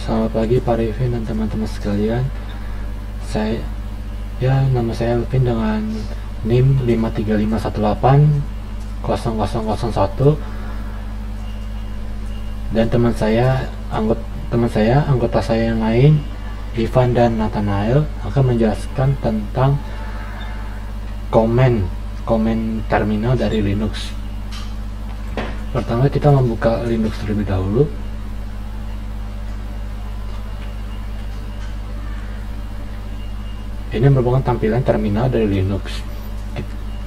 Selamat pagi Pak Rifin dan teman-teman sekalian. Nama saya Elvin dengan NIM 535180001 dan anggota saya yang lain, Ivan dan Nathanael, akan menjelaskan tentang komen terminal dari Linux. Pertama kita membuka Linux terlebih dahulu. Ini merupakan tampilan terminal dari Linux.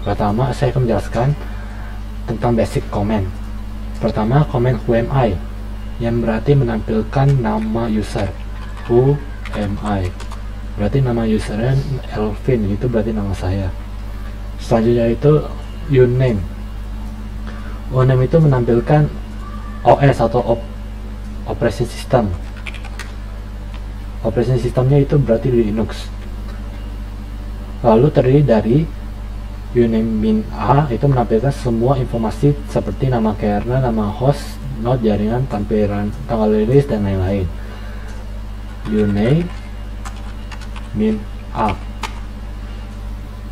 Pertama saya akan menjelaskan tentang basic comment. Pertama, comment who am I, yang berarti menampilkan nama user. Who am I berarti nama usernya Elvin, itu berarti nama saya. Selanjutnya itu uname. Uname itu menampilkan OS atau operation system. Operation systemnya itu berarti Linux. Lalu terdiri dari uname -a, itu menampilkan semua informasi seperti nama kernel, nama host, node jaringan, tampilan, tanggal rilis, dan lain-lain. Uname -a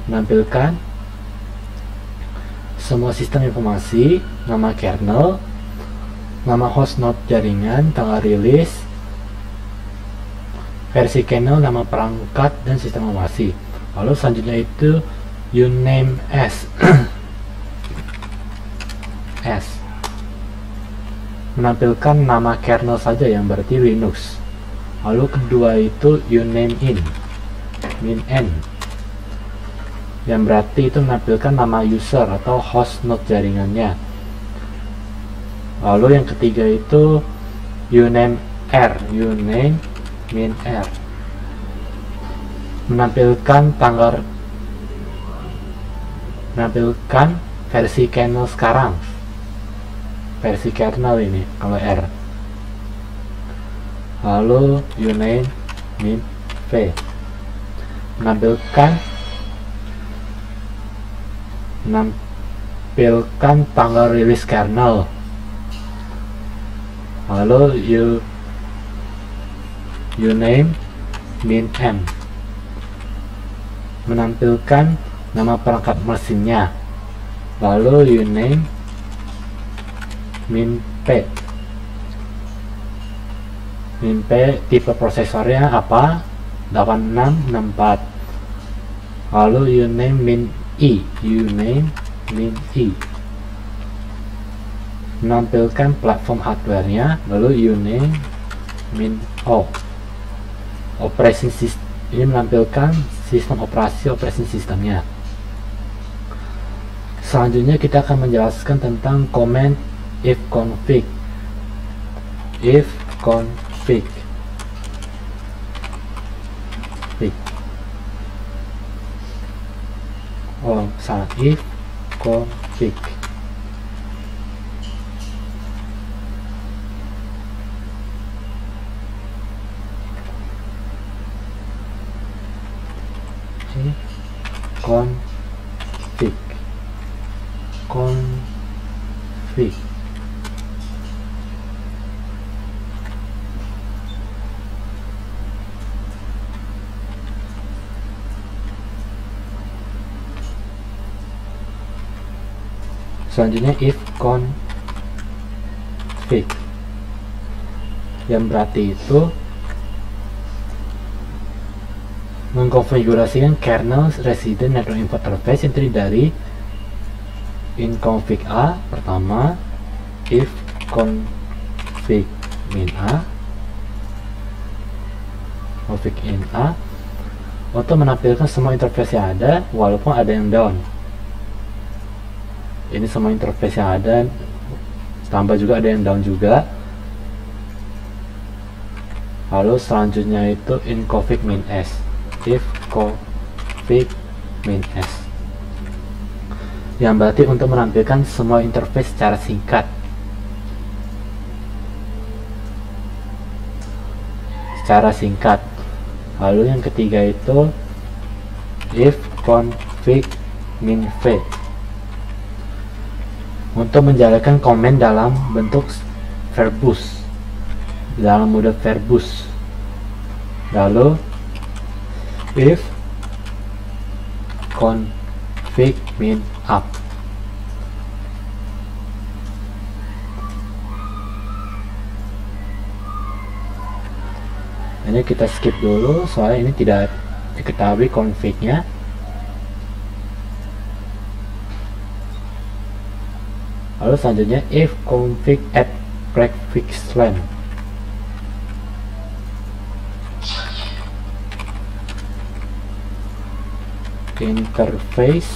menampilkan semua sistem informasi, nama kernel, nama host, node jaringan, tanggal rilis, versi kernel, nama perangkat, dan sistem informasi. Lalu selanjutnya itu uname s menampilkan nama kernel saja, yang berarti Linux. Lalu kedua itu uname in yang berarti itu menampilkan nama user atau host node jaringannya. Lalu yang ketiga itu uname r menampilkan versi kernel sekarang, versi kernel ini kalau R. Lalu uname -v menampilkan tanggal rilis kernel. Lalu uname -m menampilkan nama perangkat mesinnya. Lalu uname -p tipe prosesornya apa, 8664. Lalu uname -i menampilkan platform hardware-nya. Lalu uname -o operation system, ini menampilkan sistem operasi sistemnya. Selanjutnya kita akan menjelaskan tentang comment ifconfig. Ifconfig. Config. Selanjutnya ifconfig, yang berarti itu mengkonfigurasikan kernel resident network interface yang terdiri dari inconfig a pertama, ifconfig -a, config -a untuk menampilkan semua interface yang ada walaupun ada yang down. Ini semua interface yang ada, tambah juga ada yang down juga. Lalu selanjutnya itu inconfig -s, ifconfig -s, yang berarti untuk menampilkan semua interface secara singkat. Lalu yang ketiga itu ifconfig -v untuk menjalankan komen dalam bentuk verbose. dalam mode verbose. Lalu if config min up. Ini kita skip dulu soalnya ini tidak diketahui config-nya. Lalu selanjutnya if config at prefix length. Interface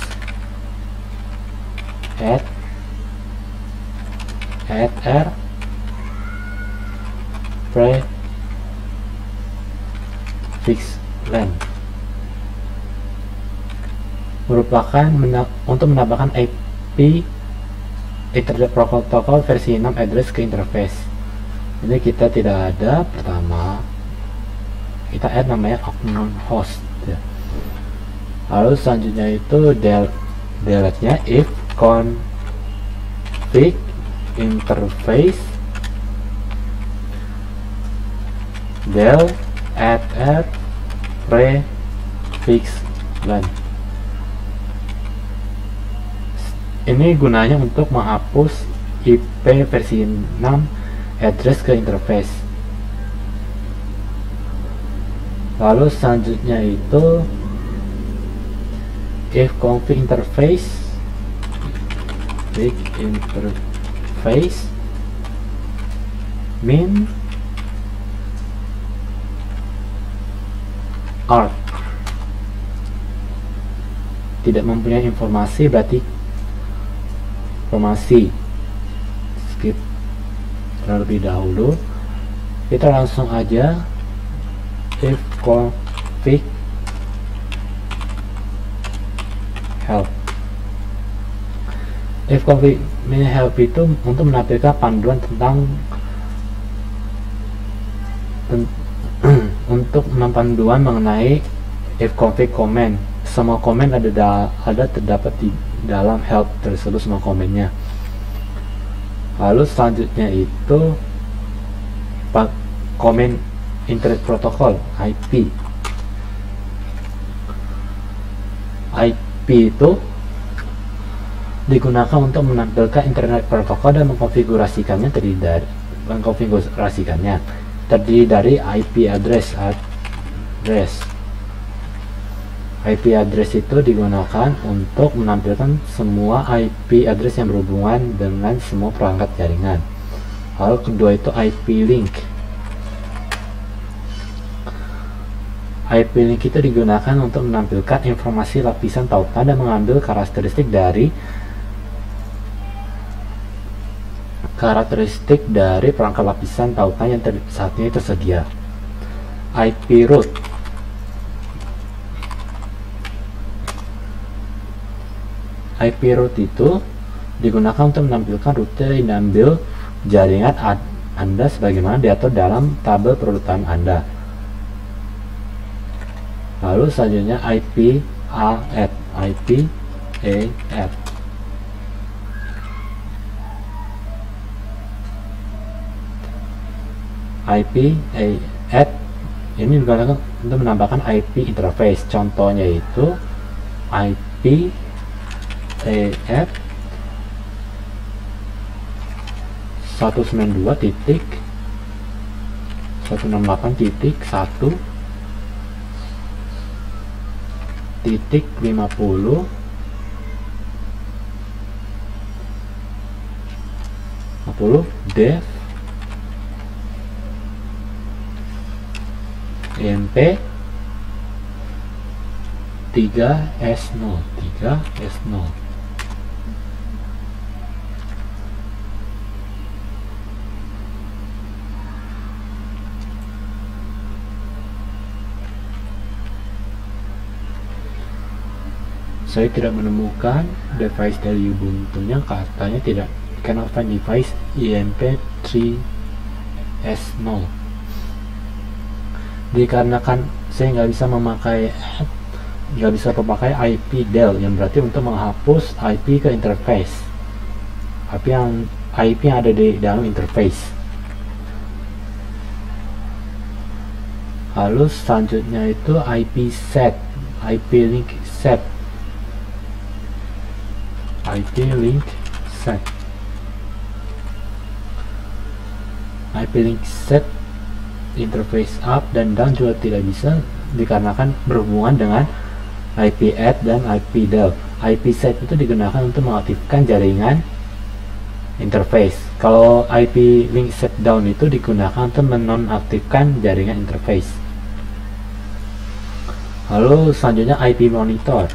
add r prefix length merupakan untuk menambahkan IP Ethernet protokol versi 6 address ke interface. Ini kita tidak ada. Pertama kita add namanya unknown host ya. Lalu selanjutnya itu delete-nya if config interface del add prefix length. Ini gunanya untuk menghapus IP versi 6 address ke interface. Lalu selanjutnya itu if config interface min arc tidak mempunyai informasi, berarti informasi skip terlebih dahulu. Kita langsung aja if config help. If config help itu untuk menampilkan panduan tentang untuk panduan mengenai if config command. Semua komen ada terdapat di dalam help tersebut, semua komennya. Lalu selanjutnya itu komen internet protokol IP. IP itu digunakan untuk menampilkan internet protokol dan mengkonfigurasikannya terdiri dari IP address. IP address itu digunakan untuk menampilkan semua IP address yang berhubungan dengan semua perangkat jaringan. Lalu kedua itu IP link. IP link itu digunakan untuk menampilkan informasi lapisan tautan dan mengambil karakteristik dari perangkat lapisan tautan yang saat ini tersedia. IP route. IP route itu digunakan untuk menampilkan rute yang diambil jaringan Anda sebagaimana diatur dalam tabel perurutan Anda. Lalu selanjutnya IP AAT. IP AAT ini digunakan untuk menambahkan IP interface. Contohnya itu IP AAT 192.168.1.50 dev EMP 3S0. Saya tidak menemukan device dari Ubuntu-nya, katanya tidak cannot find device EMP3S0. Dikarenakan saya nggak bisa memakai IP del, yang berarti untuk menghapus IP ke interface, IP yang ada di dalam interface. Lalu selanjutnya itu IP set, IP link set, IP link set, IP link set interface up dan down juga tidak bisa dikarenakan berhubungan dengan IP add dan IP del. IP set itu digunakan untuk mengaktifkan jaringan interface. Kalau IP link set down itu digunakan untuk menonaktifkan jaringan interface. Lalu selanjutnya IP monitor.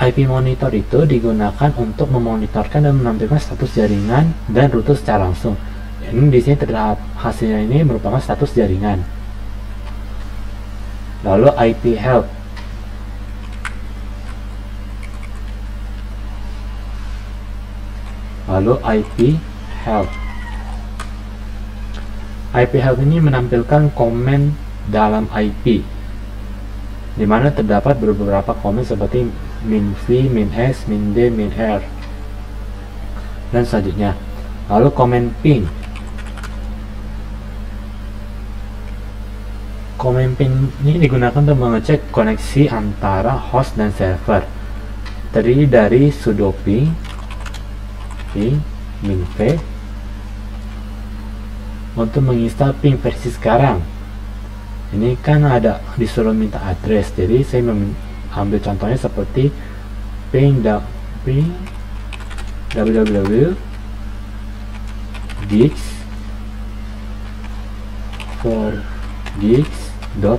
IP monitor itu digunakan untuk memonitorkan dan menampilkan status jaringan dan rute secara langsung. Ini di sini terlihat hasilnya ini merupakan status jaringan. Lalu IP help. Lalu IP help. IP help ini menampilkan komen dalam IP, di mana terdapat beberapa komen seperti min v, min s, min d, min r, dan selanjutnya. Lalu komen ping. Komen ping ini digunakan untuk mengecek koneksi antara host dan server. Terdiri dari sudo ping, min v, untuk menginstal ping versi sekarang. Ini kan ada disuruh minta address, jadi saya ambil contohnya seperti ping www gigs for gigs.org.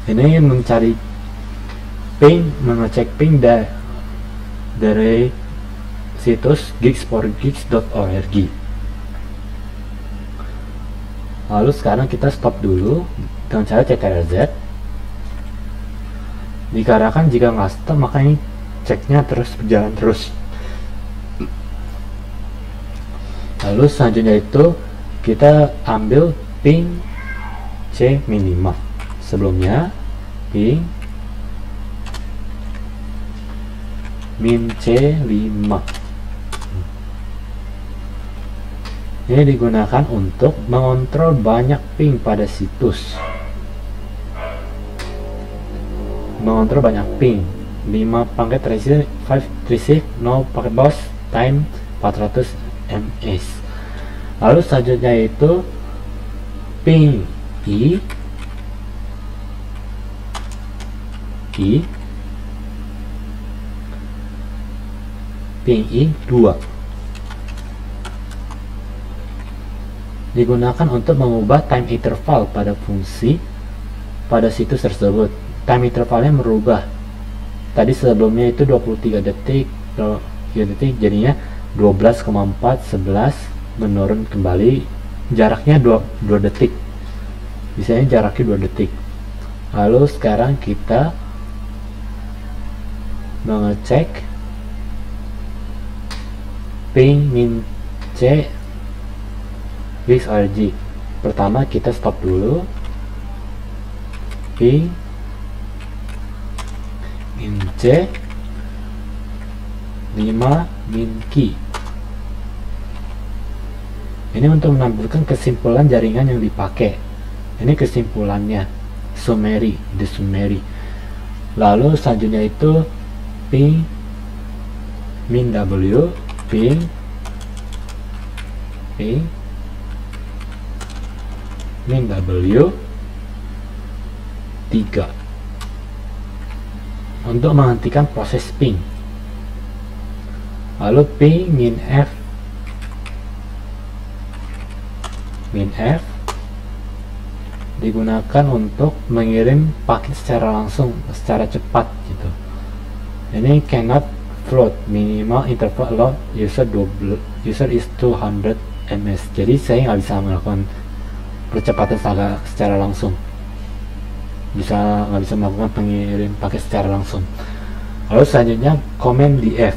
Ini mencari ping, mengecek ping dari situs gigs4gigs.org. Lalu sekarang kita stop dulu dengan cara CTRL-Z. Dikarenakan jika nggak stop maka ini ceknya terus berjalan terus. Lalu selanjutnya itu kita ambil ping C minimal. Sebelumnya ping min C5. Ini digunakan untuk mengontrol banyak ping pada situs. Mengontrol banyak ping. 5 paket receive, 5 receive, 0 paket boss, time 400 ms. Lalu selanjutnya itu ping i ping i2 digunakan untuk mengubah time interval pada fungsi pada situs tersebut. Time intervalnya merubah. Tadi sebelumnya itu 23 detik, 3 detik jadinya 12,411 menurun kembali, jaraknya 2 detik. Biasanya jaraknya 2 detik. Lalu sekarang kita mengecek ping min C gigs.org. Pertama kita stop dulu, ping min C 5 min key. Ini untuk menampilkan kesimpulan jaringan yang dipakai. Ini kesimpulannya summary, the summary. Lalu selanjutnya itu ping min W, ping min W 3 untuk menghentikan proses ping. Lalu ping min F digunakan untuk mengirim paket secara langsung, secara cepat gitu. Ini cannot float, minimal interval allowed user is 200 ms. Jadi saya nggak bisa melakukan percepatan secara langsung, nggak bisa melakukan pengirim paket secara langsung. Lalu selanjutnya komen df.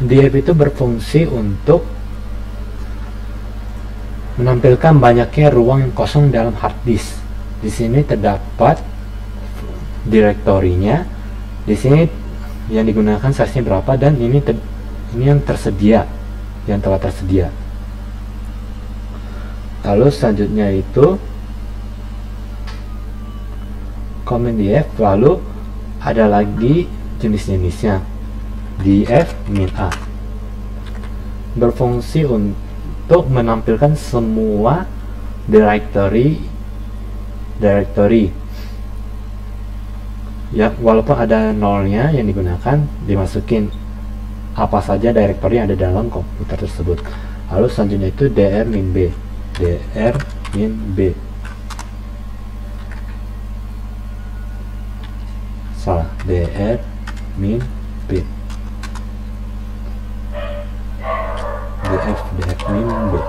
Df itu berfungsi untuk menampilkan banyaknya ruang yang kosong dalam hard disk. Di sini terdapat direktorinya. Di sini yang digunakan size-nya berapa, dan ini yang tersedia, yang telah tersedia. Lalu selanjutnya itu comment df, lalu ada lagi jenis-jenisnya. df min a berfungsi untuk menampilkan semua directory ya, walaupun ada nolnya yang digunakan, dimasukin apa saja directory yang ada dalam komputer tersebut. Lalu selanjutnya itu dr min b, salah, dr min b, df min b.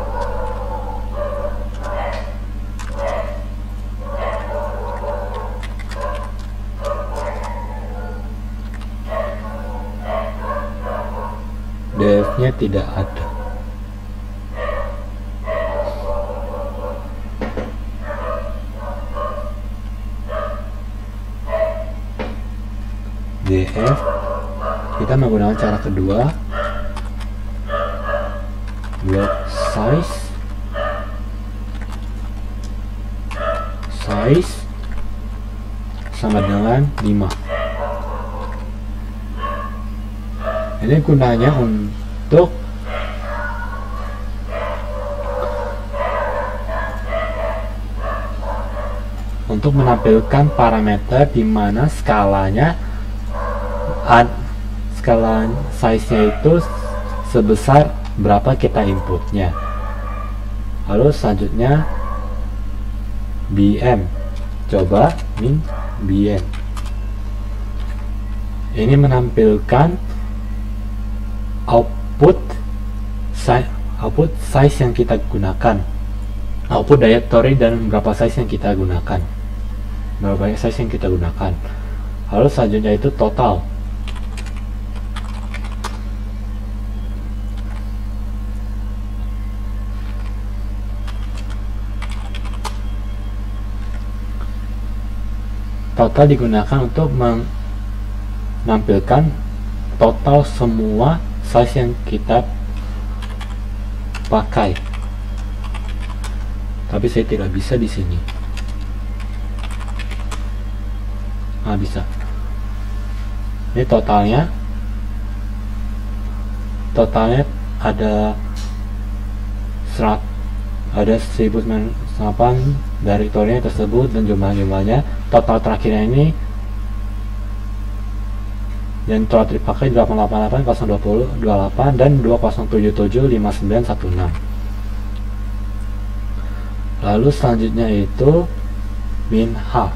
df-nya tidak ada. df kita menggunakan cara kedua, block size sama dengan 5. Ini gunanya untuk menampilkan parameter di mana skala size-nya itu sebesar berapa kita inputnya. Lalu selanjutnya bm, coba min bm, ini menampilkan output size yang kita gunakan, output directory dan berapa size yang kita gunakan, berapa banyak size yang kita gunakan. Lalu selanjutnya itu total. Total digunakan untuk menampilkan total semua size yang kita pakai. Tapi saya tidak bisa di sini. Bisa. Ini totalnya ada 1098 direktorinya tersebut dan jumlahnya. Total terakhirnya ini yang telah dipakai 888, 020, 28 dan 2077, 5916. Lalu selanjutnya itu min h.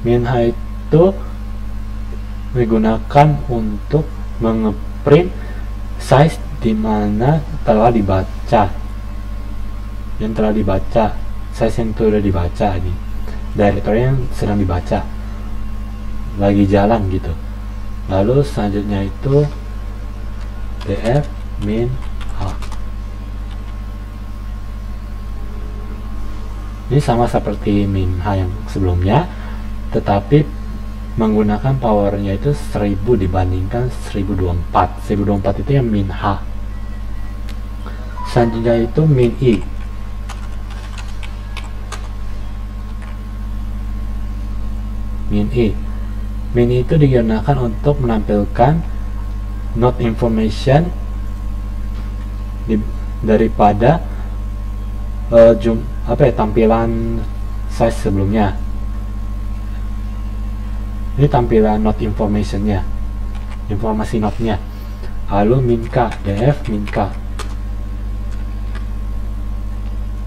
Min h itu digunakan untuk mengeprint size di mana telah dibaca, size yang itu sudah dibaca, ini directory yang sedang dibaca, lagi jalan gitu. Lalu selanjutnya itu df min h. Ini sama seperti min h yang sebelumnya, tetapi menggunakan powernya itu 1000 dibandingkan 1024. 1024 itu yang min h. Selanjutnya itu min i. Min i itu digunakan untuk menampilkan not information daripada tampilan size sebelumnya. Ini tampilan not informationnya, informasi notnya. Lalu min k, df min k,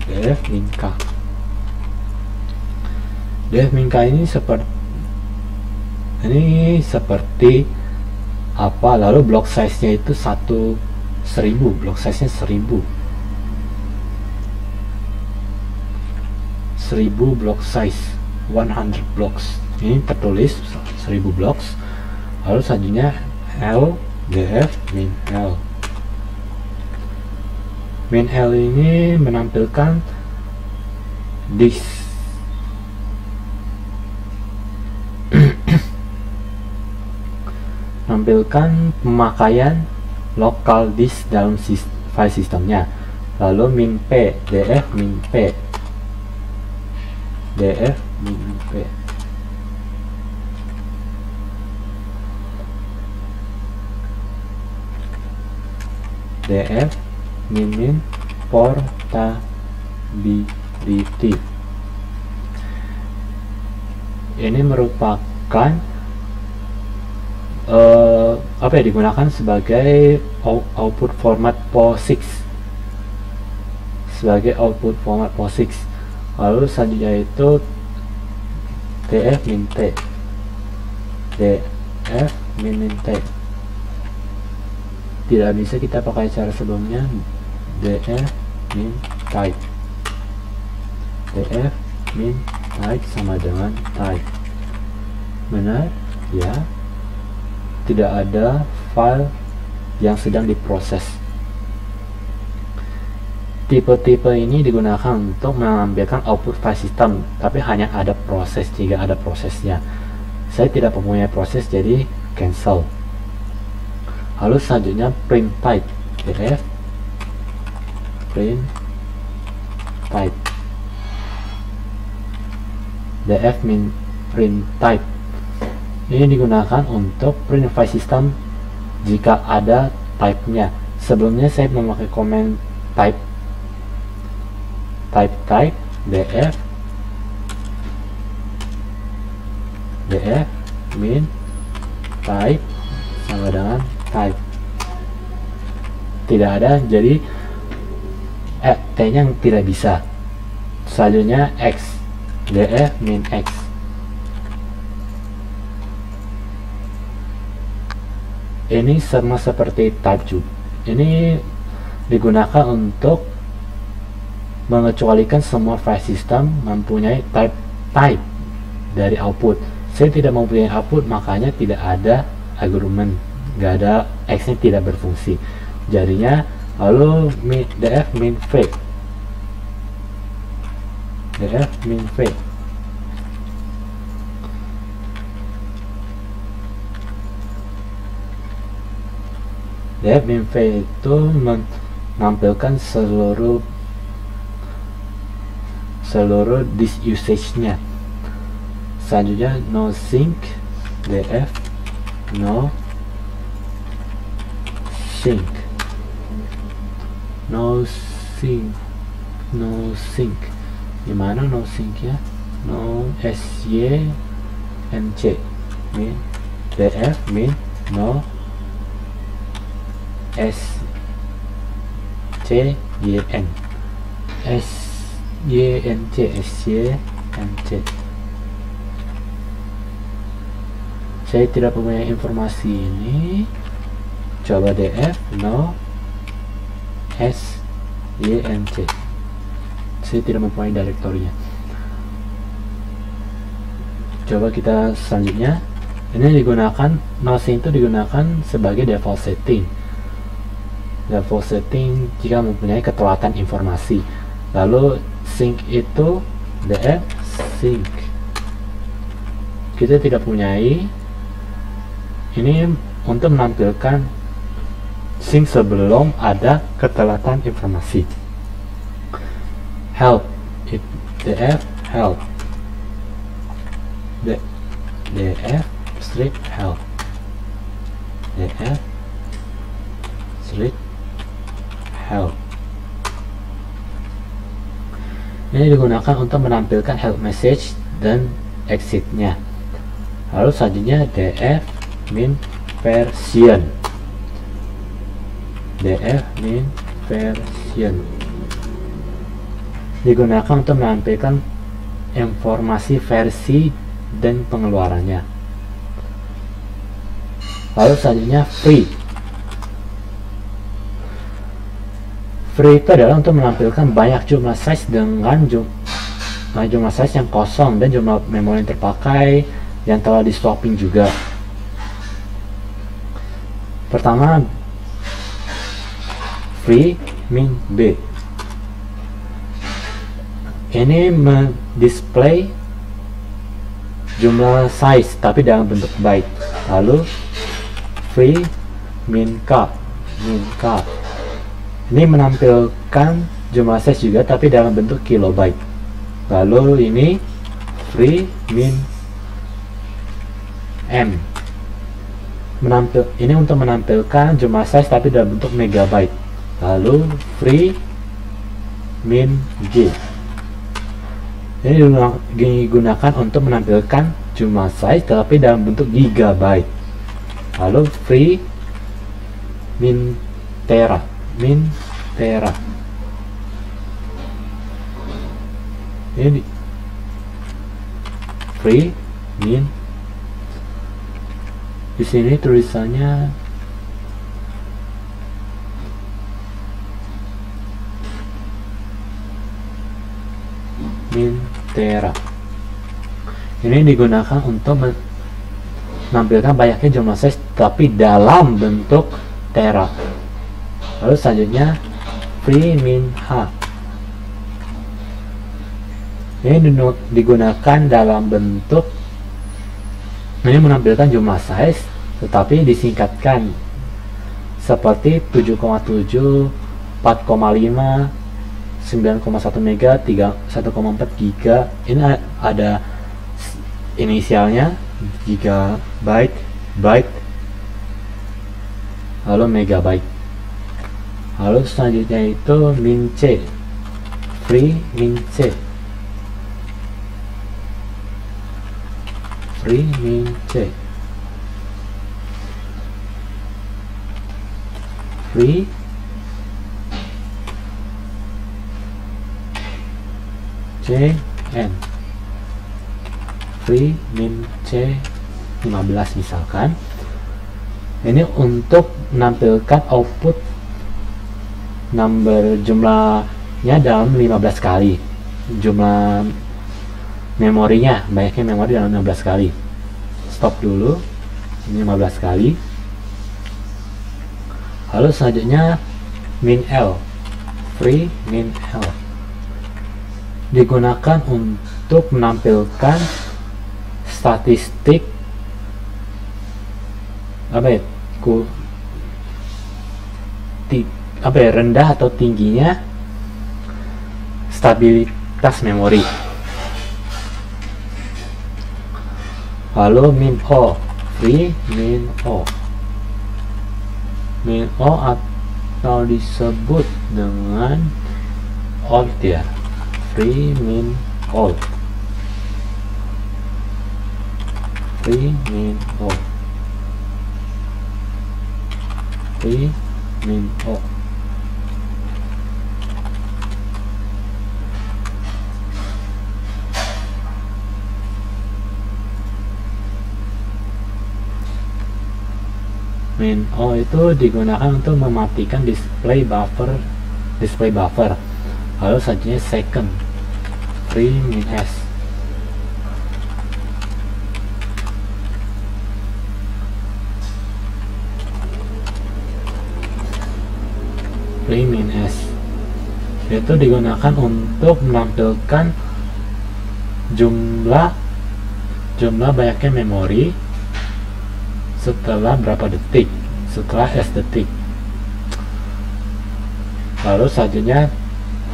df min k ini seperti apa? Lalu block size nya itu 1000, block size nya 1000 block size, 100 blocks. Ini tertulis 1000 blocks. Lalu selanjutnya L, df min L. Main L ini menampilkan disk. Menampilkan pemakaian lokal disk dalam file sistemnya. Lalu min P, df min P, df min P. df min portability. Ini merupakan digunakan sebagai output format POSIX, lalu selanjutnya itu df min t, df min t. Tidak bisa kita pakai cara sebelumnya, df min type, df min type sama dengan type. Benar ya, tidak ada file yang sedang diproses. Tipe-tipe ini digunakan untuk mengambilkan output file system, tapi hanya ada proses jika ada prosesnya. Saya tidak mempunyai proses, jadi cancel. Lalu selanjutnya print type, df print type, df min print type. Ini digunakan untuk print file system jika ada type-nya. Sebelumnya saya memakai command type df min type sama dengan type. Tidak ada, jadi t nya tidak bisa. Selanjutnya x, df min x. Ini sama seperti type juga. Ini digunakan untuk mengecualikan semua file system mempunyai type dari output. Saya tidak mempunyai output, makanya tidak ada argumen, nggak ada, x nya tidak berfungsi. Jadinya lalu df min v, df min v. df min v itu menampilkan seluruh disk usage-nya. Selanjutnya no sync, df no sync, gimana no sync ya? No syncc min df min no syncc. Saya tidak punya informasi ini. Coba df no syncc. Saya tidak mempunyai direktorinya. Coba kita selanjutnya. Ini digunakan, no sync itu digunakan sebagai default setting. Default setting jika mempunyai ketelatan informasi. Lalu sync itu df sync. Kita tidak punyai. Ini untuk menampilkan sync sebelum ada ketelatan informasi. Help, df help, df strip help, df strip help. Ini digunakan untuk menampilkan help message dan exitnya. Lalu selanjutnya df min version, df min version digunakan untuk menampilkan informasi versi dan pengeluarannya. Lalu selanjutnya free itu adalah untuk menampilkan banyak jumlah size dengan jumlah size yang kosong dan jumlah memori yang terpakai yang telah di swapping juga. Pertama, free min b. Ini mendisplay jumlah size tapi dalam bentuk byte. Lalu free min k, ini menampilkan jumlah size juga tapi dalam bentuk kilobyte. Lalu ini free min m, ini untuk menampilkan jumlah size tapi dalam bentuk megabyte. Lalu free min g, ini digunakan untuk menampilkan jumlah size tapi dalam bentuk gigabyte. Lalu free min tera, ini free min, di sini tulisannya min tera. Ini digunakan untuk menampilkan banyaknya jumlah size tapi dalam bentuk tera. Lalu selanjutnya free min h, ini digunakan dalam bentuk, ini menampilkan jumlah size tetapi disingkatkan seperti 7,7, 4,5, 9,1 mega, 1,4 giga. Ini ada inisialnya, gigabyte, byte, lalu megabyte. Lalu selanjutnya itu min c, free min c, free min c, free cn, free min c 15 misalkan. Ini untuk menampilkan output number jumlahnya dalam 15 kali, jumlah memorinya, banyaknya memori dalam 16 kali. Stop dulu, ini 15 kali. Lalu selanjutnya min l, free min l, digunakan untuk menampilkan statistik rendah atau tingginya stabilitas memori. Lalu min o, free min o, atau disebut dengan alt ya, free min alt, free min alt, free min alt. Min O itu digunakan untuk mematikan display buffer. Lalu selanjutnya second, free min S, free min S itu digunakan untuk menampilkan jumlah banyaknya memori setelah berapa detik, setelah S detik. Lalu selanjutnya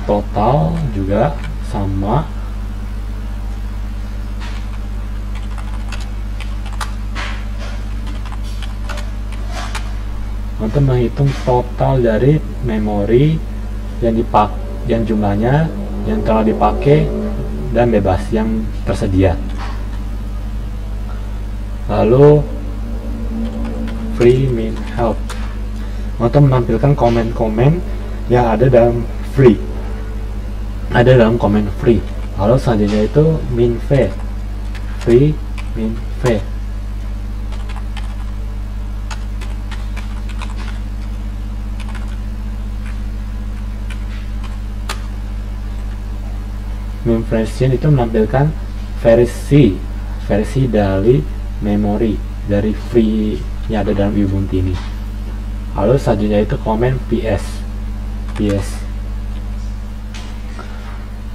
total juga sama, untuk menghitung total dari memori yang jumlahnya yang telah dipakai dan bebas yang tersedia. Lalu free min help untuk menampilkan komen-komen yang ada dalam komen free. Lalu selanjutnya itu min v, free min v, min version itu menampilkan versi dari memori dari free yang ada dalam Ubuntu ini. Lalu selanjutnya itu komen ps, PS.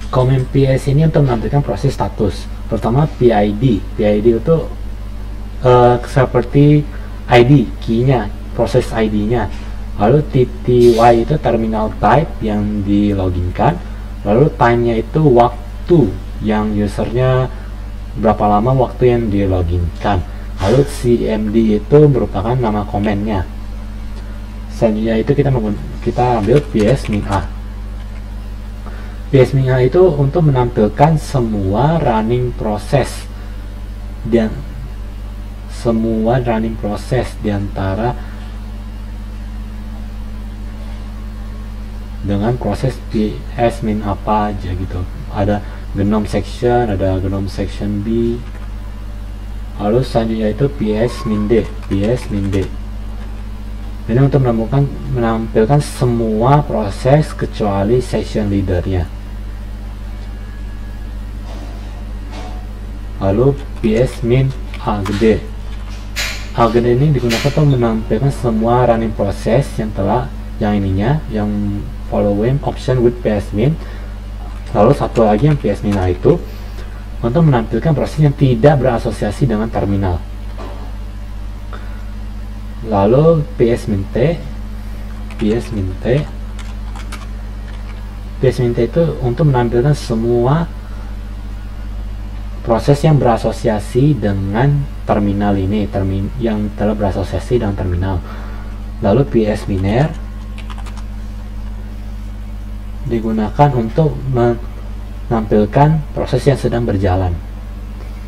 Komen PS ini untuk menampilkan proses status. Pertama PID. PID itu seperti ID, key-nya, proses ID-nya. Lalu TTY itu terminal type yang di loginkan. Lalu time-nya itu waktu yang usernya berapa lama waktu yang di loginkan. Lalu CMD itu merupakan nama komennya. Selanjutnya itu kita ambil PS min A. PS min A itu untuk menampilkan semua running proses dan semua running proses diantara dengan proses PS min apa aja gitu. Ada genome section, ada genome section B. Lalu selanjutnya itu PS min D. PS min D ini untuk menampilkan semua proses kecuali session leadernya. Lalu PS min A gede. A gede ini digunakan untuk menampilkan semua running proses yang yang following option with PS min. Lalu satu lagi yang PS min A itu untuk menampilkan proses yang tidak berasosiasi dengan terminal. Lalu PS min T. PS min T. PS min T itu untuk menampilkan semua proses yang berasosiasi dengan terminal ini, yang telah berasosiasi dengan terminal. Lalu PS min R digunakan untuk menampilkan proses yang sedang berjalan.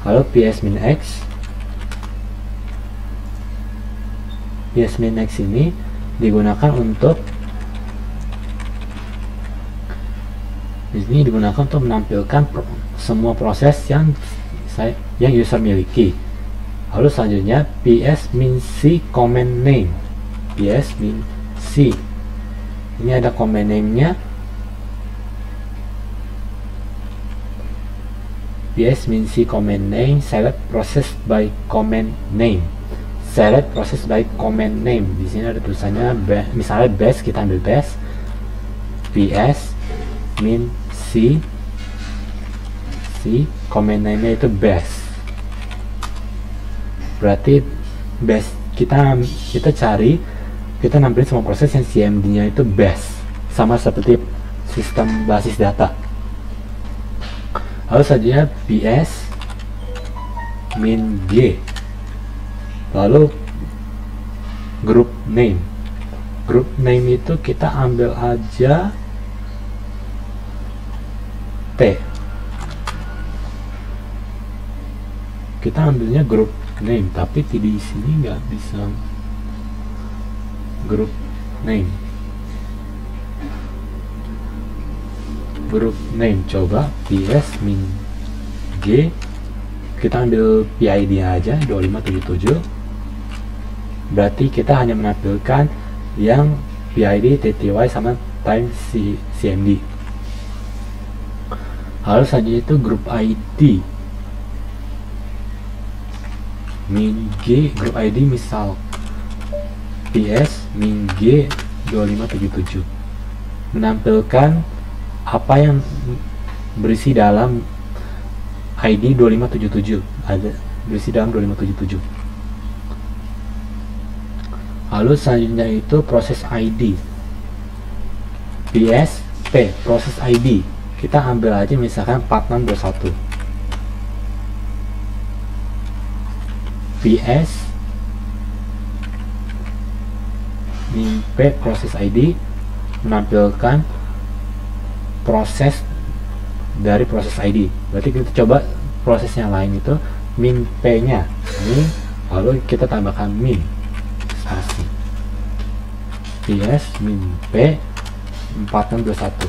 Lalu PS min X. PS min X ini digunakan untuk menampilkan semua proses yang user miliki. Lalu selanjutnya PS min C comment name. PS min C ini ada comment name nya. PS min C comment name select process by comment name. Select process by comment name. Di sini ada tulisannya misalnya best, kita ambil best. PS min C comment name-nya itu best. Berarti best kita nampilin semua proses yang CMD-nya itu best, sama seperti sistem basis data. Lalu saja PS min G. Lalu group name. Group name itu kita ambil aja T. Kita ambilnya group name, tapi di sini nggak bisa group name. Group name coba PS min G. Kita ambil PID aja 2577. Berarti kita hanya menampilkan yang PID, TTY sama time CMD. Lalu saja itu grup ID min G, grup ID misal PS min G 2577 menampilkan apa yang berisi dalam ID 2577, ada berisi dalam 2577. Lalu selanjutnya itu proses ID. PS P proses ID. Kita ambil aja misalkan 4621. PS min P proses ID menampilkan proses dari proses ID. Berarti kita coba proses yang lain itu min P nya ini, lalu kita tambahkan min spasi PS min P 4621.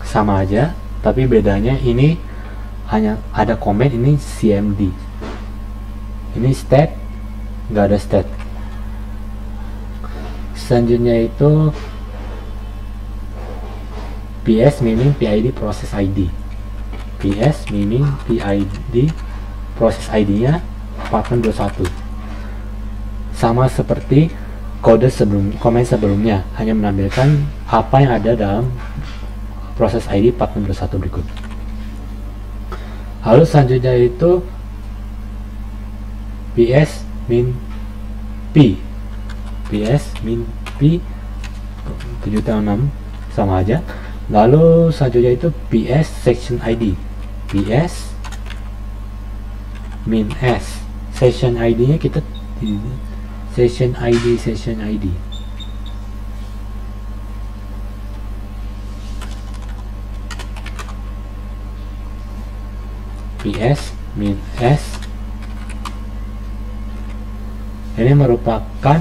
Sama aja, tapi bedanya ini hanya ada komen, ini CMD, ini state, nggak ada state. Selanjutnya itu PS meaning PID proses ID. PS meaning PID proses ID nya 4621. Sama seperti komen sebelumnya, hanya menampilkan apa yang ada dalam proses ID 461 berikut. Lalu selanjutnya itu ps min p 736 sama aja. Lalu selanjutnya itu ps section ID, ps min s, session ID nya kita session ID ps min s. Ini merupakan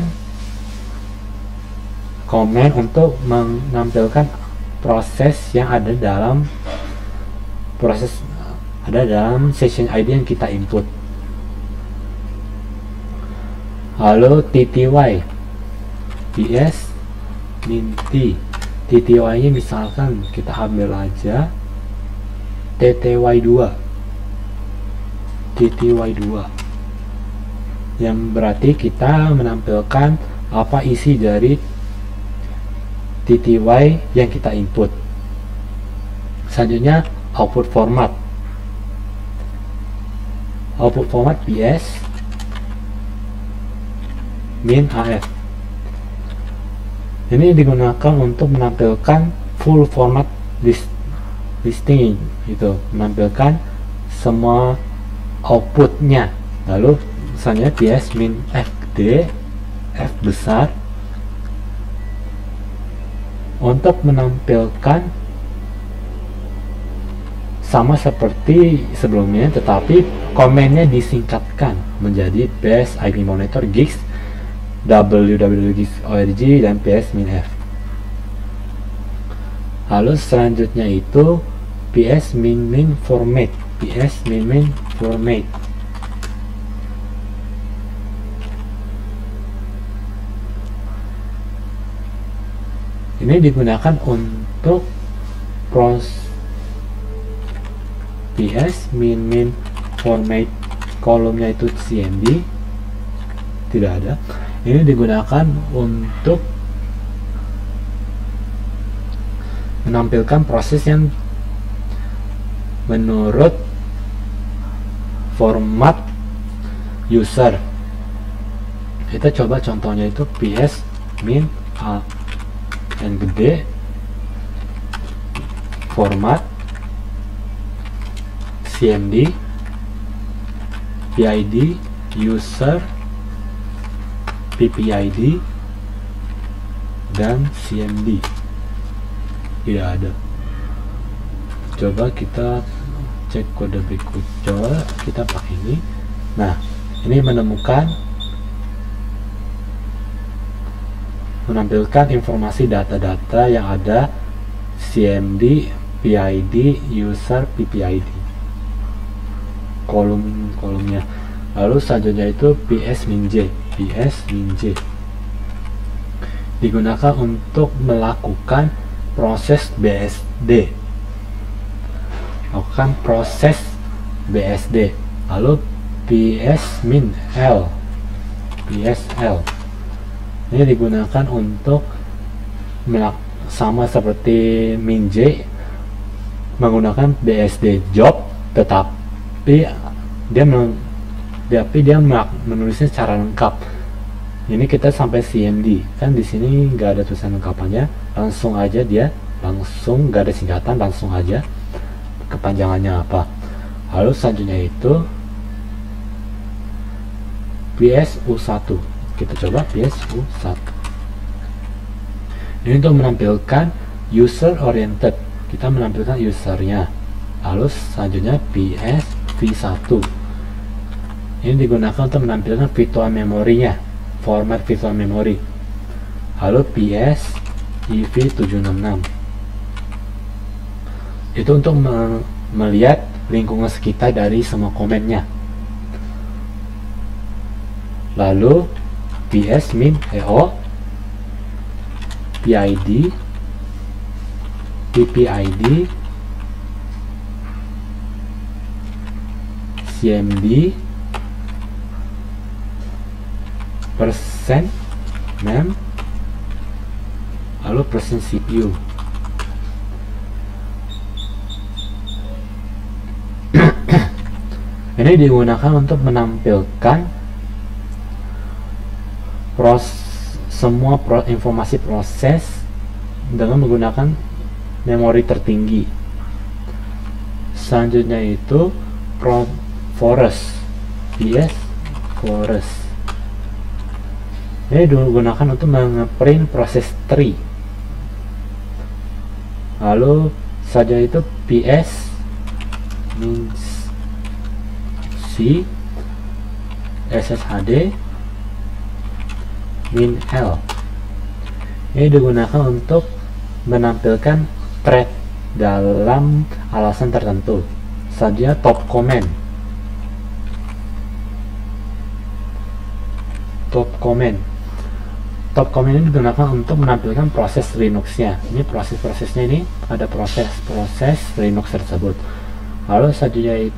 komen untuk menampilkan proses yang ada dalam session ID yang kita input. Lalu tty ps min t, tty nya misalkan kita ambil aja tty2 yang berarti kita menampilkan apa isi dari tty yang kita input. Selanjutnya output format ps min af. Ini digunakan untuk menampilkan full format listing, itu menampilkan semua outputnya. Lalu misalnya ps min fd, f besar, untuk menampilkan sama seperti sebelumnya, tetapi komennya disingkatkan menjadi ps IP monitor gigs www.gigs.org dan ps min f. Lalu selanjutnya itu ps min format, ini digunakan untuk ps min format kolomnya itu cmd, tidak ada. Ini digunakan untuk menampilkan proses yang menurut format user. Kita coba contohnya itu ps min a yang gede format cmd pid user ppid dan cmd, tidak ada. Coba kita cek kode berikut, coba kita pakai ini. Nah, ini menampilkan informasi data-data yang ada cmd, pid, user, ppid, kolomnya. Lalu selanjutnya itu ps min j digunakan untuk melakukan proses BSD, lalu ps min l ini digunakan untuk sama seperti min j menggunakan BSD job, tetapi dia menulisnya secara lengkap. Ini kita sampai cmd, kan di sini nggak ada tulisan lengkapannya, langsung aja nggak ada singkatan, langsung aja kepanjangannya apa. Lalu selanjutnya itu psu1, kita coba psu1. Ini untuk menampilkan user oriented, kita menampilkan usernya. Lalu selanjutnya psv1, ini digunakan untuk menampilkan virtual memorinya, format virtual memory. Lalu psev766 itu untuk melihat lingkungan sekitar dari semua komennya. Lalu ps min eo pid, ppid, cmd, persen, mem, lalu persen CPU. Ini digunakan untuk menampilkan semua informasi proses dengan menggunakan memori tertinggi. Selanjutnya itu Forest, PS Forest. Ini digunakan untuk mengeprint proses tree. Lalu saja itu PS means C SSHD min L. Ini digunakan untuk menampilkan thread dalam alasan tertentu. Saja top comment. Top comment ini digunakan untuk menampilkan proses Linux-nya. Ini proses-prosesnya, ini ada proses Linux tersebut. Lalu selanjutnya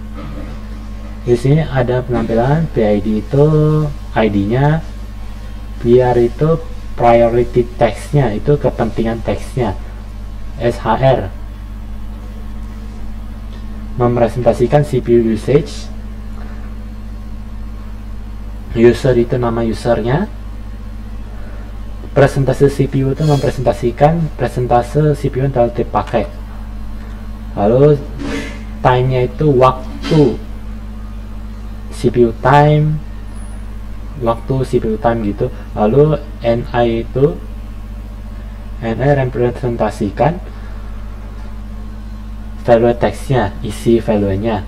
di sini ada penampilan PID itu ID-nya, PR itu priority text-nya, itu kepentingan teksnya. SHR merepresentasikan CPU usage. User itu nama usernya. Presentase CPU itu mempresentasikan presentase CPU yang telah dipakai. Lalu time-nya itu waktu CPU time, waktu CPU time gitu. Lalu NI itu representasikan value teksnya, isi value-nya.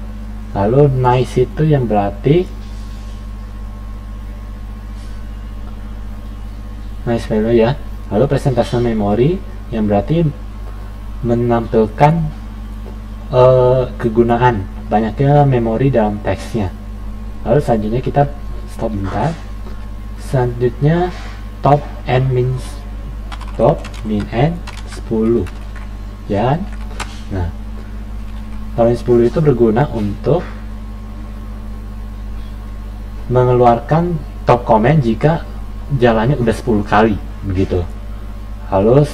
Lalu nice itu yang berarti nice value ya. Lalu presentasi memori yang berarti menampilkan kegunaan banyaknya memori dalam teksnya. Lalu selanjutnya kita stop bentar. Selanjutnya top and min n 10 ya. Nah, kalau 10 itu berguna untuk mengeluarkan top comment jika jalannya udah 10 kali begitu. Lalu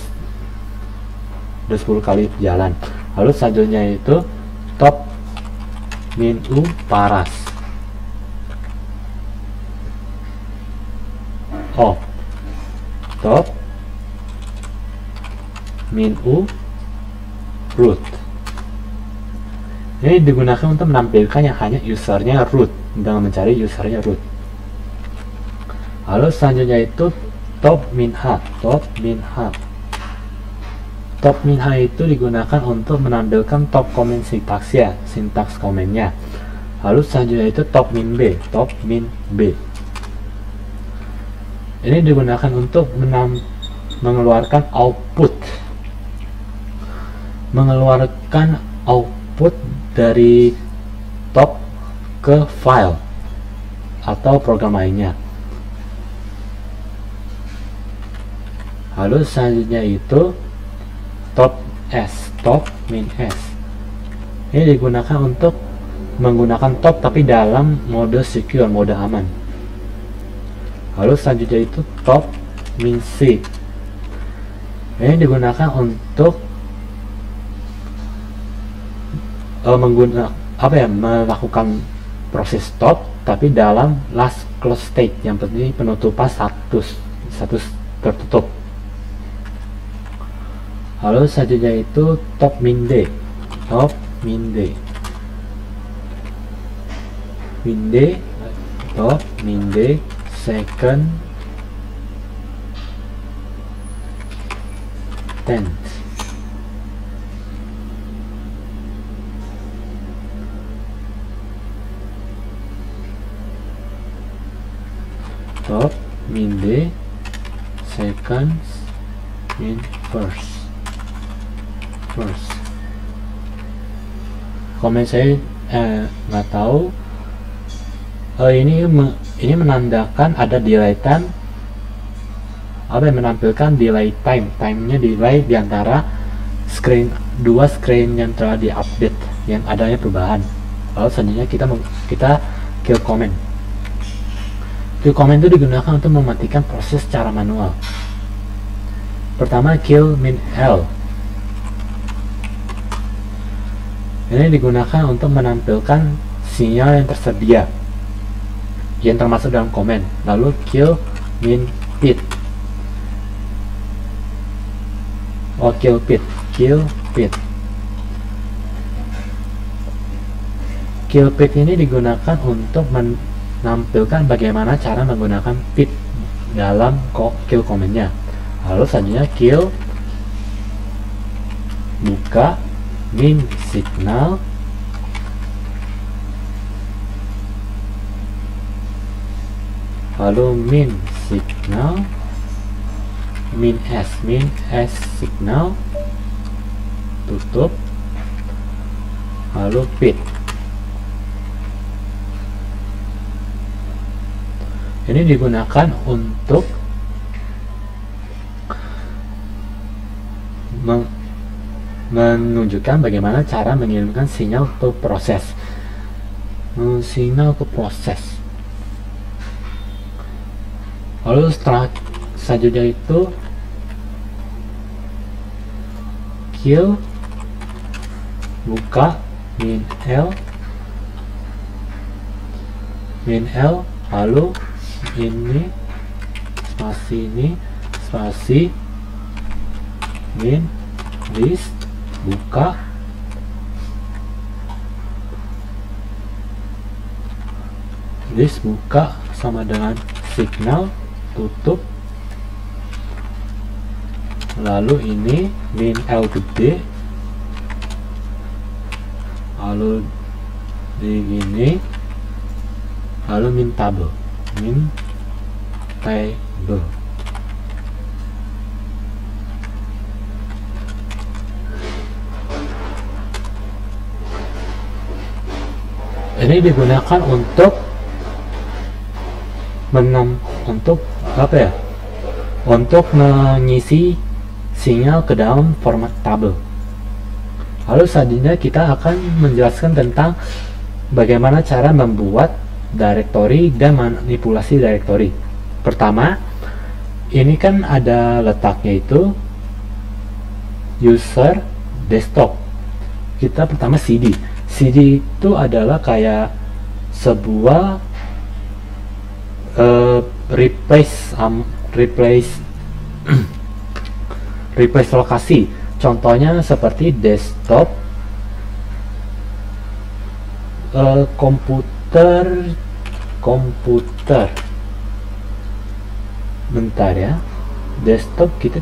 udah 10 kali jalan. Lalu selanjutnya itu top min u paras. Top min u root. Ini digunakan untuk menampilkan yang hanya usernya root, dengan mencari usernya root. Lalu selanjutnya itu top min h. Top min h itu digunakan untuk menampilkan top comment sintaksnya, sintaks komennya. Lalu selanjutnya itu top min b. Ini digunakan untuk mengeluarkan output dari top ke file atau program lainnya. Lalu selanjutnya itu top min s. Ini digunakan untuk menggunakan top tapi dalam mode secure, mode aman. Lalu selanjutnya itu top min c. Ini digunakan untuk melakukan proses stop tapi dalam last close state, yang penting penutupan status tertutup. Lalu selanjutnya itu top min d. Top min d second tenth. Top min d second min first. Komen saya nggak tahu. Ini menandakan ada delay time. Apa yang menampilkan delay time? Time-nya delay diantara dua screen yang telah diupdate, yang adanya perubahan. Lalu selanjutnya kita kill comment. Kill command itu digunakan untuk mematikan proses secara manual. Pertama, kill min L. Ini digunakan untuk menampilkan sinyal yang tersedia yang termasuk dalam command. Lalu kill min pit. Kill pit. Kill pit ini digunakan untuk menampilkan bagaimana cara menggunakan pit dalam kill commandnya. Lalu selanjutnya kill buka min signal, lalu min signal, min s signal, tutup, lalu pit. Ini digunakan untuk menunjukkan bagaimana cara mengirimkan sinyal ke proses. Lalu setelah selanjutnya itu kill buka min L, lalu ini spasi min list buka sama dengan signal, tutup, lalu ini min L gede, lalu di gini, lalu min table. Ini digunakan untuk untuk mengisi sinyal ke dalam format tabel. Lalu selanjutnya kita akan menjelaskan tentang bagaimana cara membuat directory dan manipulasi directory. Pertama, ini kan ada letaknya itu user desktop. Kita pertama CD itu adalah kayak sebuah replace lokasi. Contohnya seperti desktop, komputer. Bentar ya, desktop kita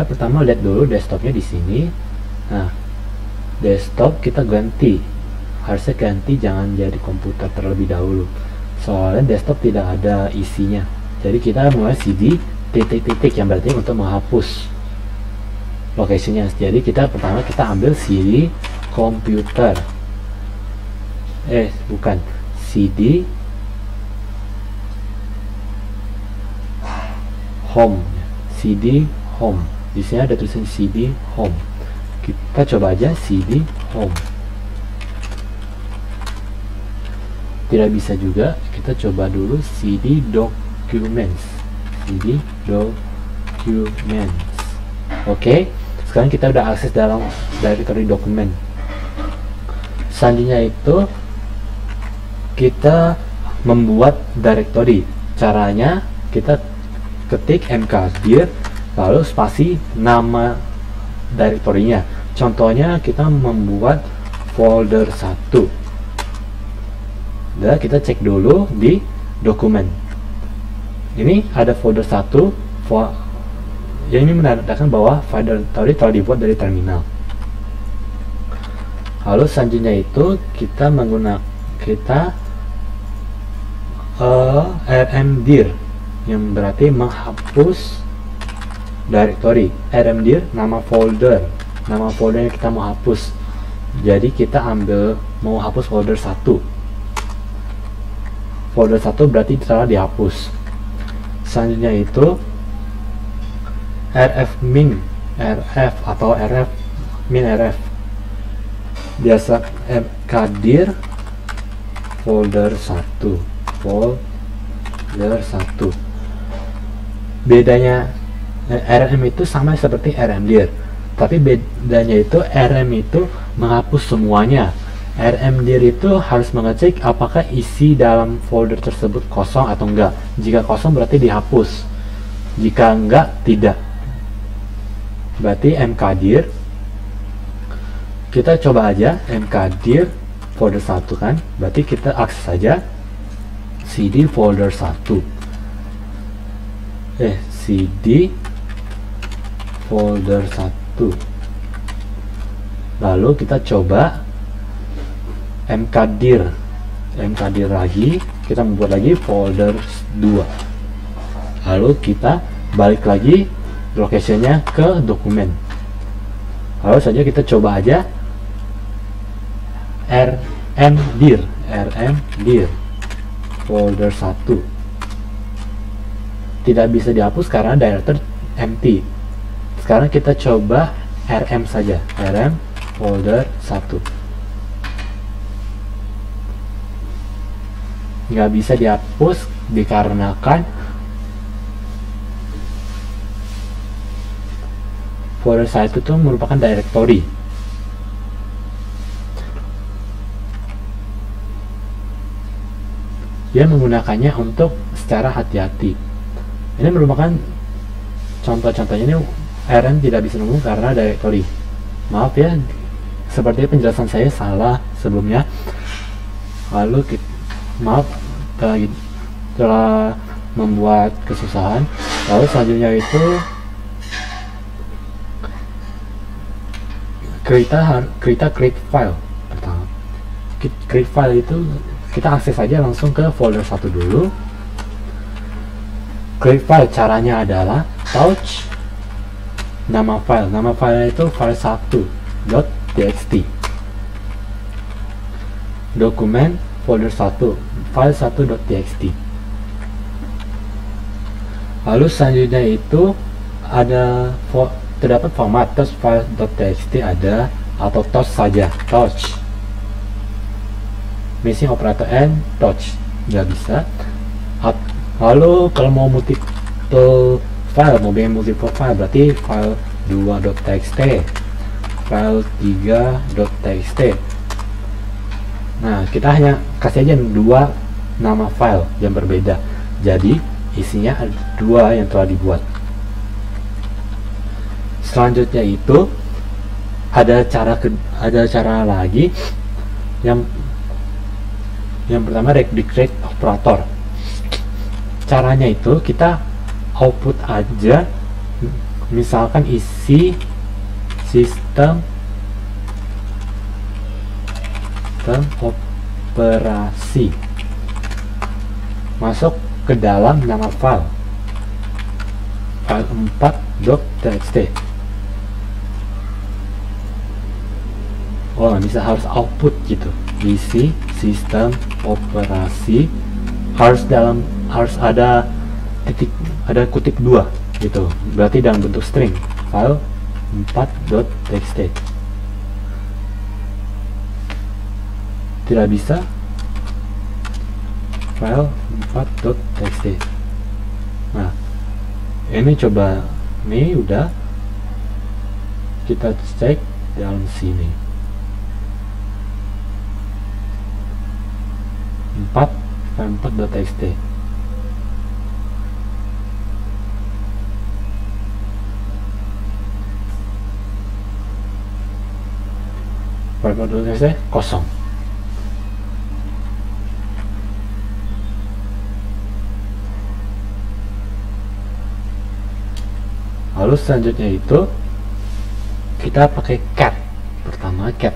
pertama lihat dulu desktopnya di sini. Nah, desktop kita ganti, harusnya ganti, jangan jadi komputer terlebih dahulu, soalnya desktop tidak ada isinya. Jadi kita mulai CD titik-titik yang berarti untuk menghapus lokasinya. Jadi pertama kita ambil CD komputer, CD home. Di sini ada tulisan CD home. Kita coba aja CD home. Tidak bisa juga, kita coba dulu CD documents. Oke, sekarang kita udah akses dalam directory dokumen. Selanjutnya itu kita membuat directory. Caranya kita ketik mkdir lalu spasi nama directory-nya. Contohnya kita membuat folder 1. Dan kita cek dulu di dokumen. Ini ada folder 1. Yang ini menandakan bahwa file directory telah dibuat dari terminal. Lalu selanjutnya itu kita rmdir, yang berarti menghapus directory. Rmdir nama folder yang kita mau hapus. Jadi kita mau hapus folder 1. Folder 1 berarti telah dihapus. Selanjutnya itu rfmin atau rf biasa mkdir folder 1. Bedanya rm itu sama seperti rmdir, tapi bedanya itu rm itu menghapus semuanya. rmdir itu harus mengecek apakah isi dalam folder tersebut kosong atau enggak. Jika kosong berarti dihapus, jika enggak tidak. Berarti mkdir, kita coba aja mkdir folder 1 kan, berarti kita akses saja cd folder 1, cd folder 1, lalu kita coba mkdir lagi, kita membuat lagi folder 2, lalu kita balik lagi location-nya ke dokumen, lalu saja kita coba aja rmdir folder 1, tidak bisa dihapus karena directory empty. Sekarang kita coba rm saja, rm folder 1, nggak bisa dihapus dikarenakan folder 1 itu merupakan directory. Dia menggunakannya untuk secara hati-hati. Ini merupakan contoh-contohnya. Ini rm tidak bisa nunggu karena directory. Maaf ya, seperti penjelasan saya salah sebelumnya. Lalu maaf telah membuat kesusahan. Lalu selanjutnya itu kita create file. Pertama, create file itu kita akses saja langsung ke folder 1 dulu. Create file caranya adalah touch nama file itu file1.txt, dokumen folder 1 file1.txt. lalu selanjutnya itu ada terdapat format touch file.txt ada, atau touch saja, touch missing operator and touch nggak bisa. Lalu kalau mau multiple file, mau bikin multiple file, berarti file 2.txt, file 3.txt. Nah, kita hanya kasih aja 2 nama file yang berbeda, jadi isinya ada 2 yang telah dibuat. Selanjutnya itu ada cara lagi. Yang pertama decrease operator. Caranya itu kita output aja, misalkan isi sistem operasi masuk ke dalam nama file 4.txt. Oh, bisa harus output gitu, isi sistem operasi harus ada kutip 2 gitu, berarti dalam bentuk string file 4.txt. Tidak bisa file 4.txt. Nah, ini coba, ini udah kita cek dalam sini 4.txt. file.txt kosong. Lalu selanjutnya itu kita pakai cat. Pertama cat,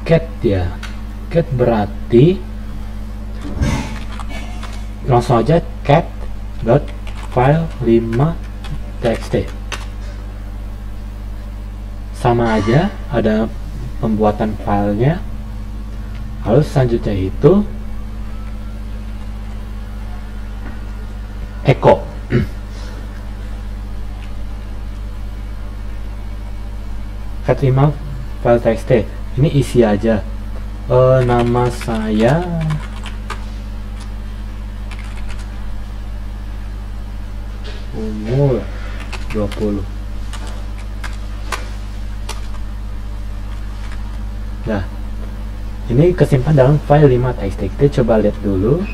cat ya, cat berarti langsung aja cat.file 5.txt. Sama aja, ada pembuatan filenya. Lalu selanjutnya itu echo. cat 5 file txt, ini isi aja. Nama saya umur 20. Nah, ini kesimpan dalam file 5.txt. Kita coba lihat dulu.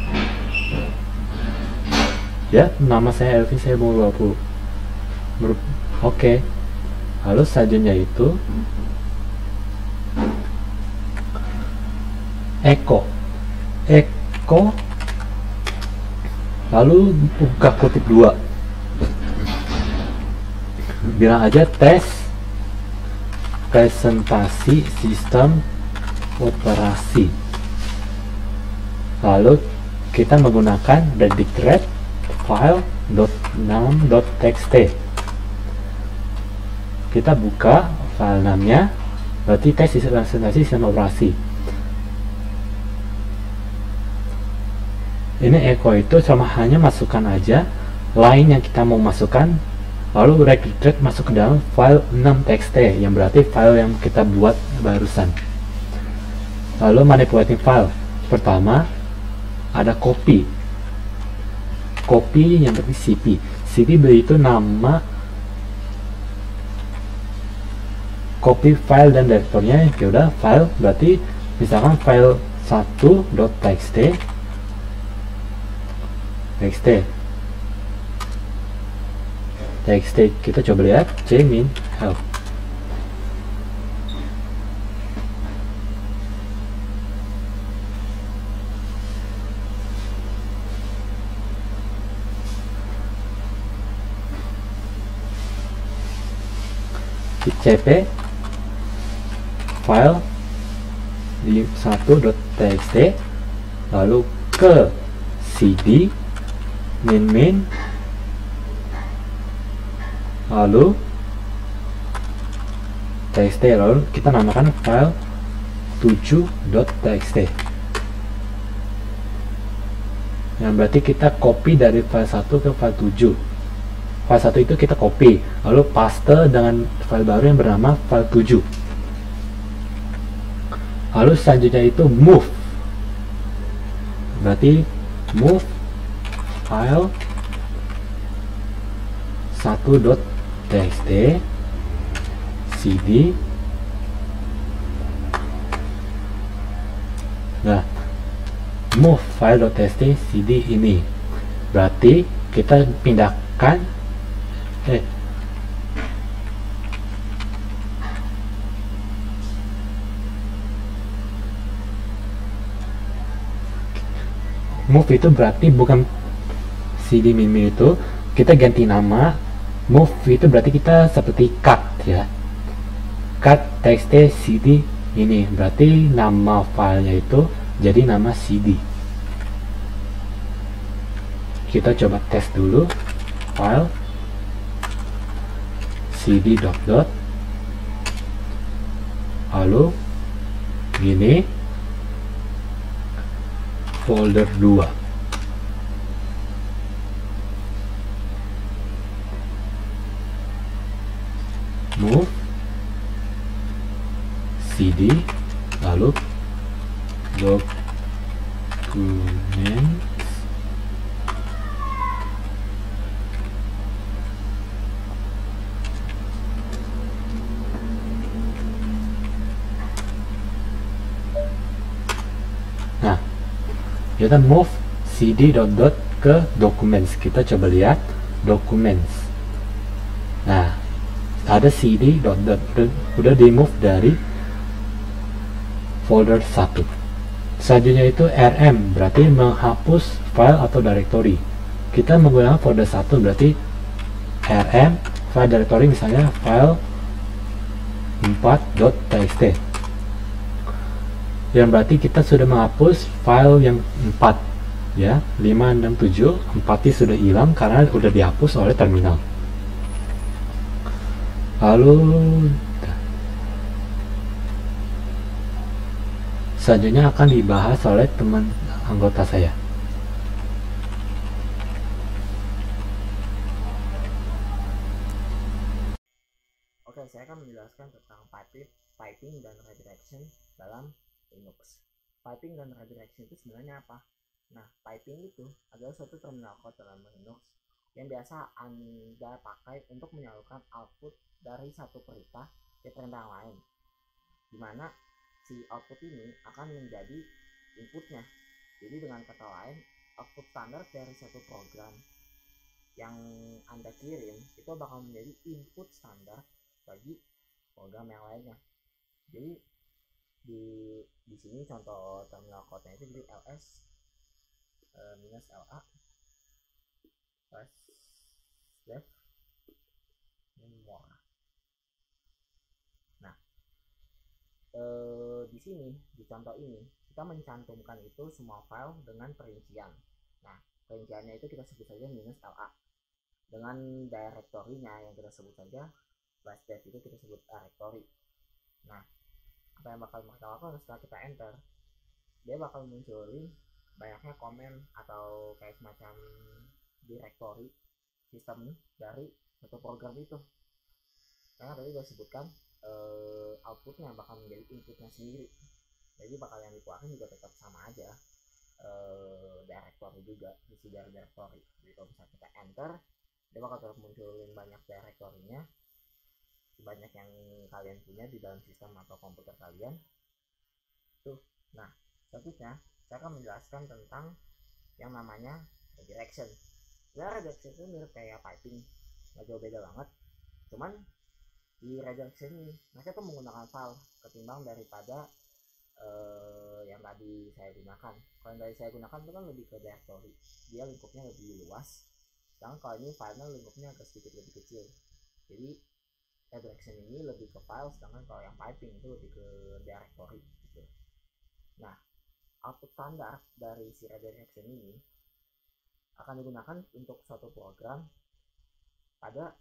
Ya, nama saya Elvin, saya umur 20. Oke. Lalu selanjutnya itu echo. Lalu buka kutip 2. Bilang aja tes presentasi sistem operasi. Lalu kita menggunakan redirect file.num.txt. Kita buka file namanya, berarti tes presentasi sistem operasi. Ini echo itu sama hanya masukkan aja line yang kita mau masukkan, lalu redirect masuk ke dalam file 6.txt, yang berarti file yang kita buat barusan. Lalu manipulating file. Pertama ada copy yang berarti cp itu nama copy file dan direkturnya. Ya udah, file berarti misalkan file 1.txt kita coba lihat cmin help. cp file di 1.txt, lalu ke cd min lalu txt, lalu kita namakan file 7.txt, yang berarti kita copy dari file 1 ke file 7. File 1 itu kita copy, lalu paste dengan file baru yang bernama file 7. Lalu selanjutnya itu move, berarti move file 1.txt cd. Nah, move file.txt cd ini berarti kita pindahkan move itu berarti bukan cd min itu, kita ganti nama. Move itu berarti kita seperti cut ya, cut txt cd ini, berarti nama filenya itu jadi nama cd. Kita coba tes dulu file cd dot lalu gini folder 2. Move cd lalu documents nah, kita move cd dot ke documents. Kita coba lihat documents. Nah, ada cd dot udah di move dari folder 1. Selanjutnya itu rm, berarti menghapus file atau directory. Kita menggunakan folder 1, berarti rm file directory, misalnya file 4.txt, yang berarti kita sudah menghapus file yang 4 ya, 5, 6, 7, 4 sudah hilang karena sudah dihapus oleh terminal. Lalu selanjutnya akan dibahas oleh teman anggota saya. Oke, saya akan menjelaskan tentang piping dan redirection dalam Linux. Piping dan redirection itu sebenarnya apa? Nah, piping itu adalah suatu terminal code dalam Linux yang biasa Anda pakai untuk menyalurkan output dari satu perintah ke perintah lain, di mana si output ini akan menjadi inputnya. Jadi dengan kata lain, output standar dari satu program yang Anda kirim itu bakal menjadi input standar bagi program yang lainnya. Jadi di sini contoh terminal code-nya itu jadi ls minus la plus def more. Nah, di sini di contoh ini kita mencantumkan itu semua file dengan perincian. Nah, perinciannya itu kita sebut saja minus la, dengan directory-nya yang kita sebut saja plus def, itu kita sebut directory. Nah, apa yang bakal mereka lakukan setelah kita enter, dia bakal munculin banyaknya komen atau kayak semacam directory sistem dari satu program itu. Karena tadi udah sebutkan outputnya bakal menjadi inputnya sendiri, jadi bakal yang dikeluarkan juga tetap sama aja, directory juga, isi dari directory. Jadi kalau misalnya kita enter, dia bakal tetap munculin banyak directory-nya, banyak yang kalian punya di dalam sistem atau komputer kalian tuh. Nah, selanjutnya saya akan menjelaskan tentang yang namanya redirection. Ya, redirection itu mirip kayak piping, nggak jauh beda banget, cuman di redirection ini mereka tuh menggunakan file ketimbang daripada yang tadi saya gunakan. Kalau yang tadi saya gunakan itu kan lebih ke directory, dia lingkupnya lebih luas, sedangkan kalau ini filenya lingkupnya agak sedikit lebih kecil. Jadi redirection ini lebih ke file, sedangkan kalau yang piping itu lebih ke directory gitu. Nah, output standar dari si redirection ini akan digunakan untuk suatu program pada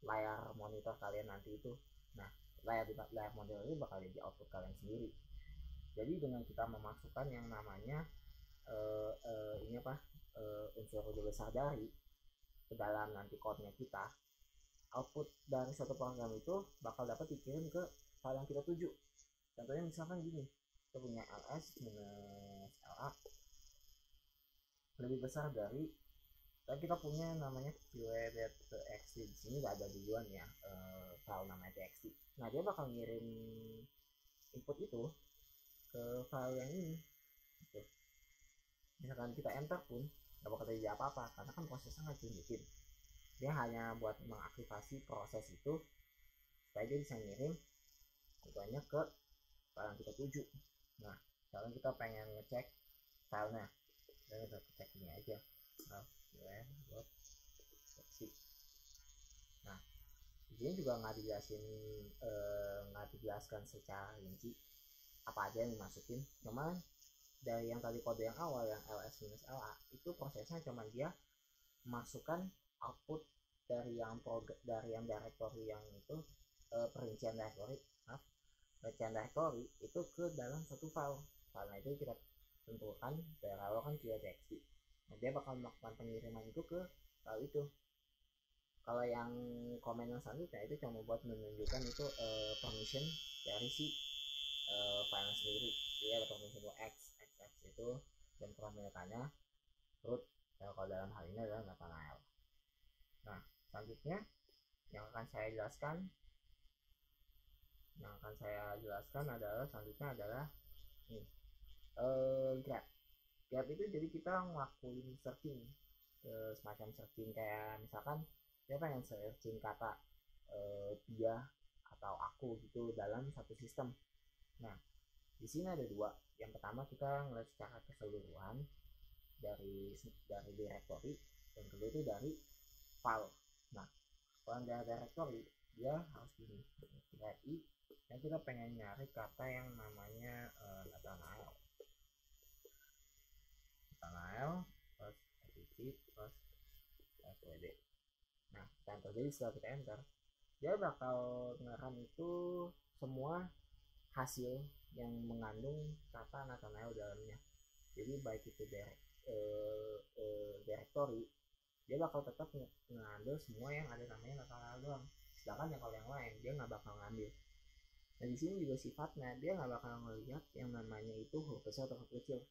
layar monitor kalian nanti itu. Nah, layar monitor ini bakal jadi output kalian sendiri. Jadi dengan kita memasukkan yang namanya ini apa unsur besar dari ke dalam nanti code-nya kita, output dari suatu program itu bakal dapat dikirim ke file yang kita tuju. Contohnya misalkan gini, kita punya ls minus la lebih besar dari, dan kita punya namanya qe.txt. Di sini nggak ada duluan ya file namanya txt. Nah, dia bakal ngirim input itu ke file yang ini gitu. Misalkan kita enter pun nggak bakal terjadi apa-apa karena kan prosesnya nggak tunjukin, dia hanya buat mengaktifasi proses itu supaya dia bisa ngirim infonya ke file yang kita tuju. Nah, sekarang kita pengen ngecek filenya, dan kita cek ini aja. Nah, di sini juga nggak dijelaskan secara rinci apa aja yang dimasukin. Cuman dari yang tadi kode yang awal yang ls-la itu prosesnya cuman dia masukkan output dari yang directory yang itu perincian directory itu ke dalam satu file. Filenya itu kita tentukan dari awal kan qe.txt. Nah, dia bakal melakukan pengiriman itu ke file itu. Kalau yang komen yang selanjutnya itu cuma buat menunjukkan itu permission dari si file sendiri. Jadi ada permission untuk x itu dan kepemilikannya root. Kalau dalam hal ini adalah Nathanael. Nah, selanjutnya yang akan saya jelaskan adalah selanjutnya adalah ini grab. Grab itu jadi kita ngelakuin searching, semacam searching kayak misalkan dia pengen searching kata dia atau aku gitu dalam satu sistem. Nah, di sini ada dua. Yang pertama kita ngelihat secara keseluruhan dari directory, dan kedua itu dari file. Nah, kalau dari directory dia harus gini, kita i, dan kita pengen nyari kata yang namanya Nathanael plus edit plus swd. Nah, kita enter. Jadi setelah kita enter, dia bakal ngeram itu semua hasil yang mengandung kata Nathanael dalamnya. Jadi baik itu directory, dia bakal tetap ngambil semua yang ada namanya Nathanael doang. Sedangkan yang kalau yang lain dia nggak bakal ngambil. Nah di sini juga sifatnya dia nggak bakal ngelihat yang namanya itu huruf besar atau huruf kecil.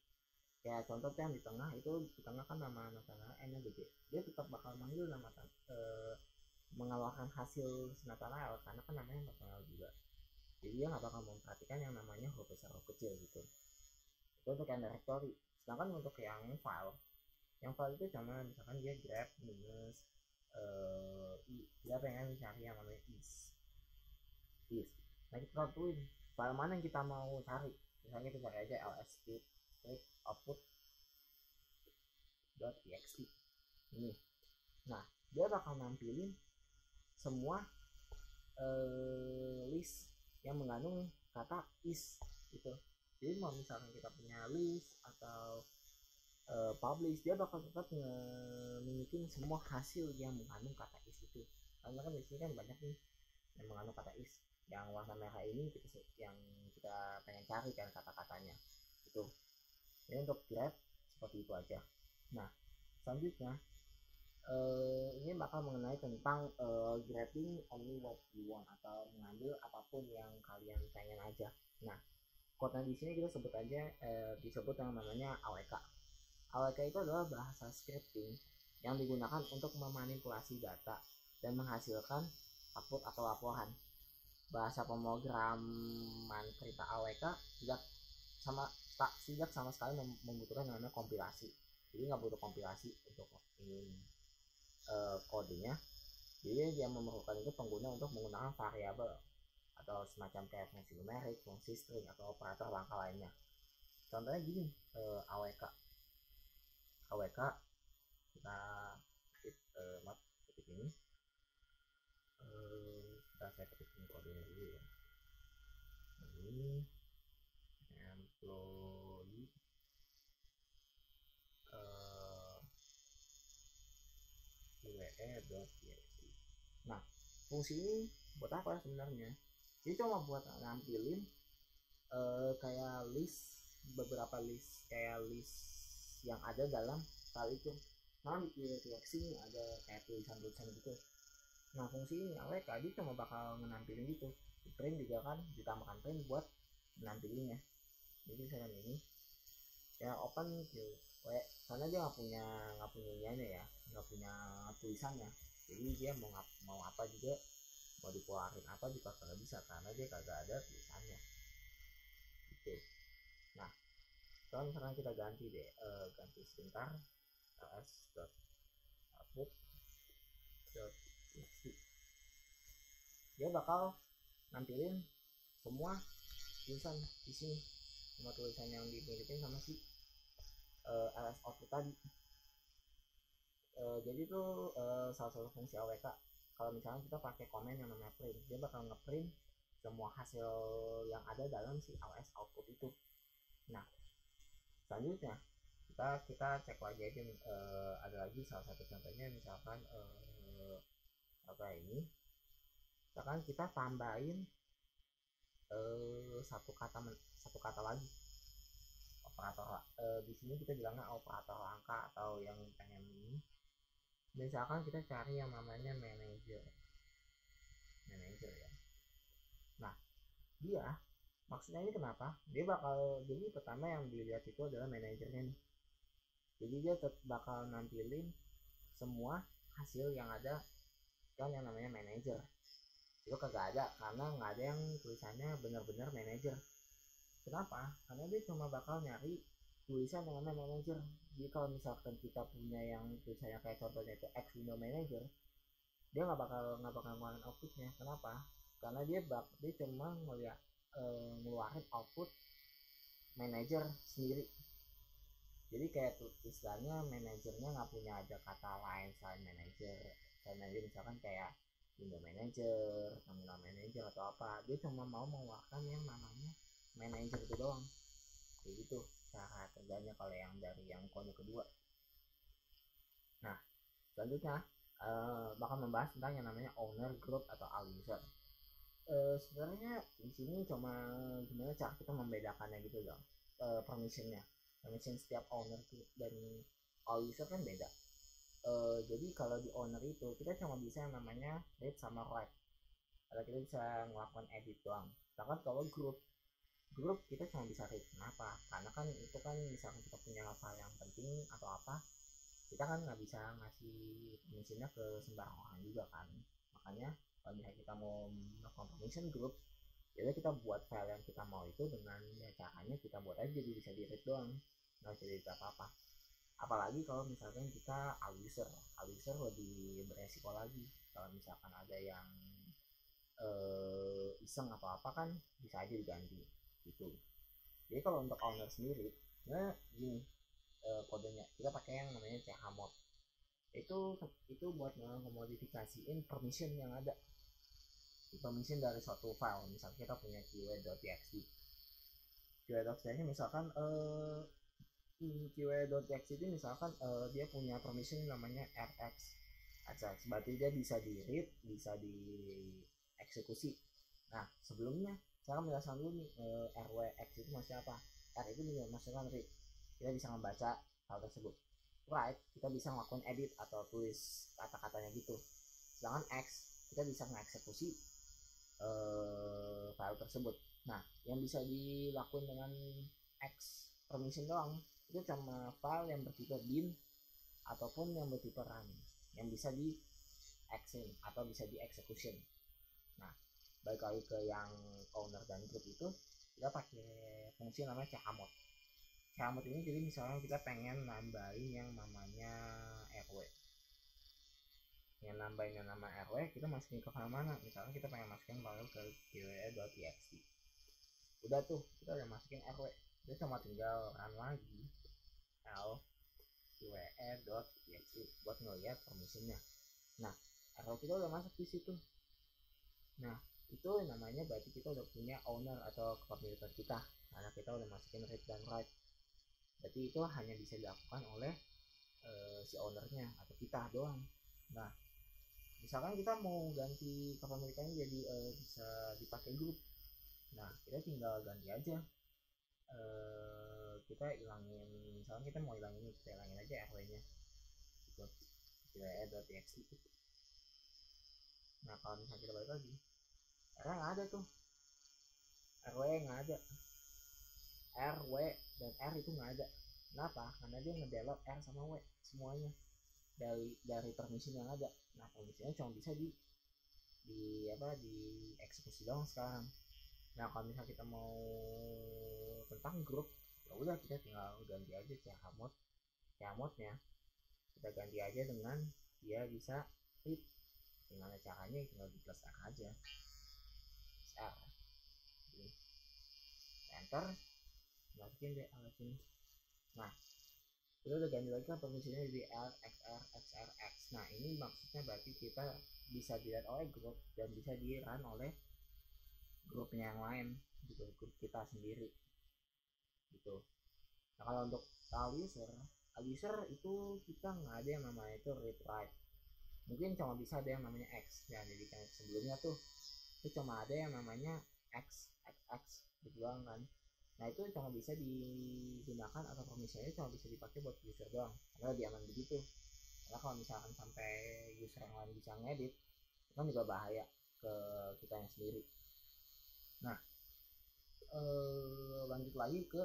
Kayak contoh yang di tengah itu, di tengah kan nama tanggal N nya gede, dia tetap bakal manggil nama mengeluarkan hasil Nathanael karena kan namanya Nathanael juga. Jadi dia nggak bakal memperhatikan yang namanya huruf besar huruf kecil gitu. Itu untuk yang directory. Sedangkan untuk yang file itu cuma misalkan dia grep minus dia pengen cari yang namanya is. Nah kita tentuin file mana yang kita mau cari. Misalnya kita cari aja ls strip output.txt ini. Nah dia bakal nampilin semua list yang mengandung kata is gitu. Jadi mau misalkan kita punya list atau publish, dia bakal tetap memiliki semua hasil yang mengandung kata is itu. Karena kan di sini kan banyak nih yang mengandung kata is. Yang warna merah ini yang kita pengen cari kan kata-katanya itu. Ini untuk grab seperti itu aja. Nah selanjutnya ini bakal mengenai tentang grabbing only what you want atau mengambil apapun yang kalian pengen aja. Nah kodenya di sini kita sebut aja disebut yang namanya AWK. AWK itu adalah bahasa scripting yang digunakan untuk memanipulasi data dan menghasilkan output atau laporan. Bahasa pemrograman perintah AWK tidak sama sekali membutuhkan namanya kompilasi. Jadi nggak butuh kompilasi untuk ingin kodenya. Jadi yang memerlukan itu pengguna untuk menggunakan variabel atau semacam kayak fungsi numerik, fungsi string atau operator langkah lainnya. Contohnya gini, AWK kita ketik ini, saya ketik kodenya dulu ya. Ini employee UWE.txt. Nah fungsi ini buat apa sebenarnya? Ini cuma buat nampilin kayak beberapa list yang ada dalam file itu. Nah di txt ini ada kayak tulisan-tulisan gitu. Nah fungsi ini AWK dia cuma bakal menampilin gitu. Di print juga kan ditambahkan print buat menampilinnya. Jadi misalkan ini ya open gitu karena dia nggak punya ya, nggak punya tulisannya. Jadi dia mau apa juga, mau dikeluarin apa juga kagak bisa karena dia kagak ada tulisannya gitu. Nah kalau misalkan kita ganti sebentar ls.output.txt, dia bakal nampilin semua tulisan di sini, semua tulisan yang dimiliki sama si ls output tadi. Jadi itu salah satu fungsi AWK. Kalau misalnya kita pakai komen yang namanya print, dia bakal ngeprint semua hasil yang ada dalam si ls output itu. Nah selanjutnya kita cek lagi aja, ada lagi salah satu contohnya misalkan apa ini, misalkan kita tambahin satu kata lagi operator. Di sini kita bilangnya operator langkah atau yang pengen ini. Misalkan kita cari yang namanya manager ya. Nah dia maksudnya ini kenapa dia bakal, jadi pertama yang dilihat itu adalah manajernya nih. Jadi dia bakal nampilin semua hasil yang ada kan yang namanya manager. Itu kagak ada karena nggak ada yang tulisannya benar-benar manager. Kenapa? Karena dia cuma bakal nyari tulisan yang namanya manager. Jadi kalau misalkan kita punya yang tulisannya kayak contohnya itu X window manager, dia nggak bakal ngeluarin outputnya. Kenapa? Karena dia cuma ngeluarin output manager sendiri. Jadi kayak istilahnya manajernya nggak punya ada kata lain selain manager. Misalkan kayak window manager, terminal manager atau apa, dia cuma mau mengeluarkan yang namanya manager itu doang. Kayak gitu cara kerjanya kalau yang dari yang kode kedua. Nah selanjutnya bakal membahas tentang yang namanya owner group atau all user. Sebenarnya di sini cuma gimana cara kita membedakannya gitu dong. Permission setiap owner dan all user kan beda. Jadi kalau di owner itu kita cuma bisa yang namanya read sama write. kita bisa melakukan edit doang. Sedangkan kalau grup kita cuma bisa read. Kenapa? Karena kan itu kan misalkan kita punya file yang penting atau apa, kita kan nggak bisa ngasih permissionnya ke sembarang orang juga kan. Makanya kalau misalnya kita mau melakukan permission group, jadi kita buat file yang kita mau itu dengan ya caranya kita buat aja jadi bisa di read doang, nggak bisa di apa-apa. Apalagi kalau misalkan kita all user lebih beresiko lagi. Kalau misalkan ada yang iseng atau apa kan bisa aja diganti gitu. Jadi kalau untuk owner sendiri, nah gini, kodenya kita pakai yang namanya chmod. Itu buat memodifikasiin permission yang ada, permission dari suatu file. Misalnya kita punya qe.txt, qe.txt misalkan qe.txt itu misalkan dia punya permission namanya rx access, berarti dia bisa di read, bisa di eksekusi. Nah sebelumnya saya menjelaskan dulu nih, rwx itu maksudnya apa. R itu dimaksudkan read, kita bisa membaca hal tersebut. Write kita bisa melakukan edit atau tulis kata-katanya gitu. Sedangkan X kita bisa mengeksekusi file tersebut. Nah yang bisa dilakukan dengan X permission doang itu cuma file yang bertipe bin ataupun yang bertipe run, yang bisa di action atau bisa di execution. Nah balik lagi ke yang owner dan group itu, kita pakai fungsi namanya chmod. Chmod ini jadi misalnya kita pengen nambahin yang namanya rw, yang nambahin yang nama rw, kita masukin ke file mana. Misalnya kita pengen masukin file ke qe.txt, udah tuh kita udah masukin rw, kita cuma tinggal run lagi l qe.txt buat ngeliat permissionnya. Nah rw kita udah masuk di situ. Nah itu namanya berarti kita udah punya owner atau kepemilikan kita, karena kita udah masukin read dan write. Berarti itu hanya bisa dilakukan oleh si ownernya atau kita doang. Nah misalkan kita mau ganti kepemilikannya jadi bisa dipakai grup, nah kita tinggal ganti aja, kita hilangin, misalkan kita mau hilangin, kita hilangin aja rw nya gitu, qe.txt itu. Nah kalau misalnya kita balik lagi, r nggak ada tuh, rw nggak ada, rw dan r itu nggak ada. Kenapa? Karena dia ngedelete r sama w semuanya dari permission yang ada. Nah permissionnya cuma bisa di eksekusi doang sekarang. Nah kalau misalnya kita mau tentang grup, ya udah kita tinggal ganti aja chmodnya kita ganti aja dengan dia bisa read. Gimana caranya? Tinggal di plus r aja, r ini enter, masukin deh sini. Nah itu udah ganti lagi kan permissionnya di r x. Nah ini maksudnya berarti kita bisa dilihat oleh grup dan bisa di run oleh grupnya yang lain gitu, grup kita sendiri gitu. Nah kalau untuk all user itu kita nggak ada yang namanya itu read write, mungkin cuma bisa ada yang namanya x. Ya jadi kan sebelumnya tuh itu cuma ada yang namanya x gitu doang kan. Nah itu cuma bisa digunakan atau permissionnya cuma bisa dipakai buat user doang, karena lebih aman begitu. Karena kalau misalkan sampai user yang lain bisa ngedit, itu kan juga bahaya ke kita yang sendiri. Nah lanjut lagi ke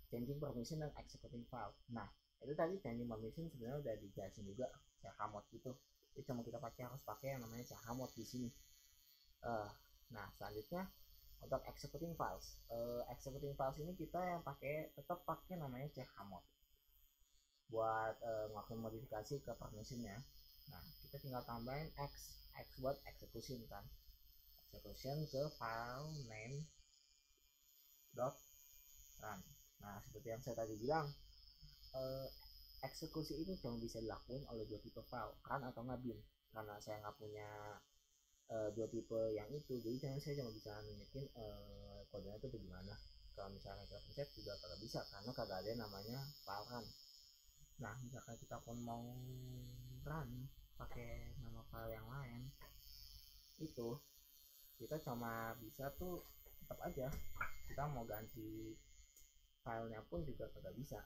changing permission dan executing file. Nah itu tadi changing permission sebenarnya udah dijelasin juga chmod gitu. Jadi cuma kita harus pakai yang namanya chmod di sini. Nah selanjutnya untuk executing files, ini kita yang tetap pakai namanya chmod buat ngelakuin modifikasi ke permissionnya. Nah kita tinggal tambahin x buat execution kan, execution ke file name dot run. Nah seperti yang saya tadi bilang, eksekusi ini cuma bisa dilakukan oleh dua tipe file, run atau nggak bin. Karena saya nggak punya dua tipe yang itu, jadi saya cuma bisa nunjukin kodenya itu bagaimana. Kalau misalnya kita pencet juga kagak bisa karena kagak ada namanya file run. Nah misalkan kita pun mau run pakai nama file yang lain, itu kita cuma bisa tuh tetap aja kita mau ganti filenya pun juga kagak bisa.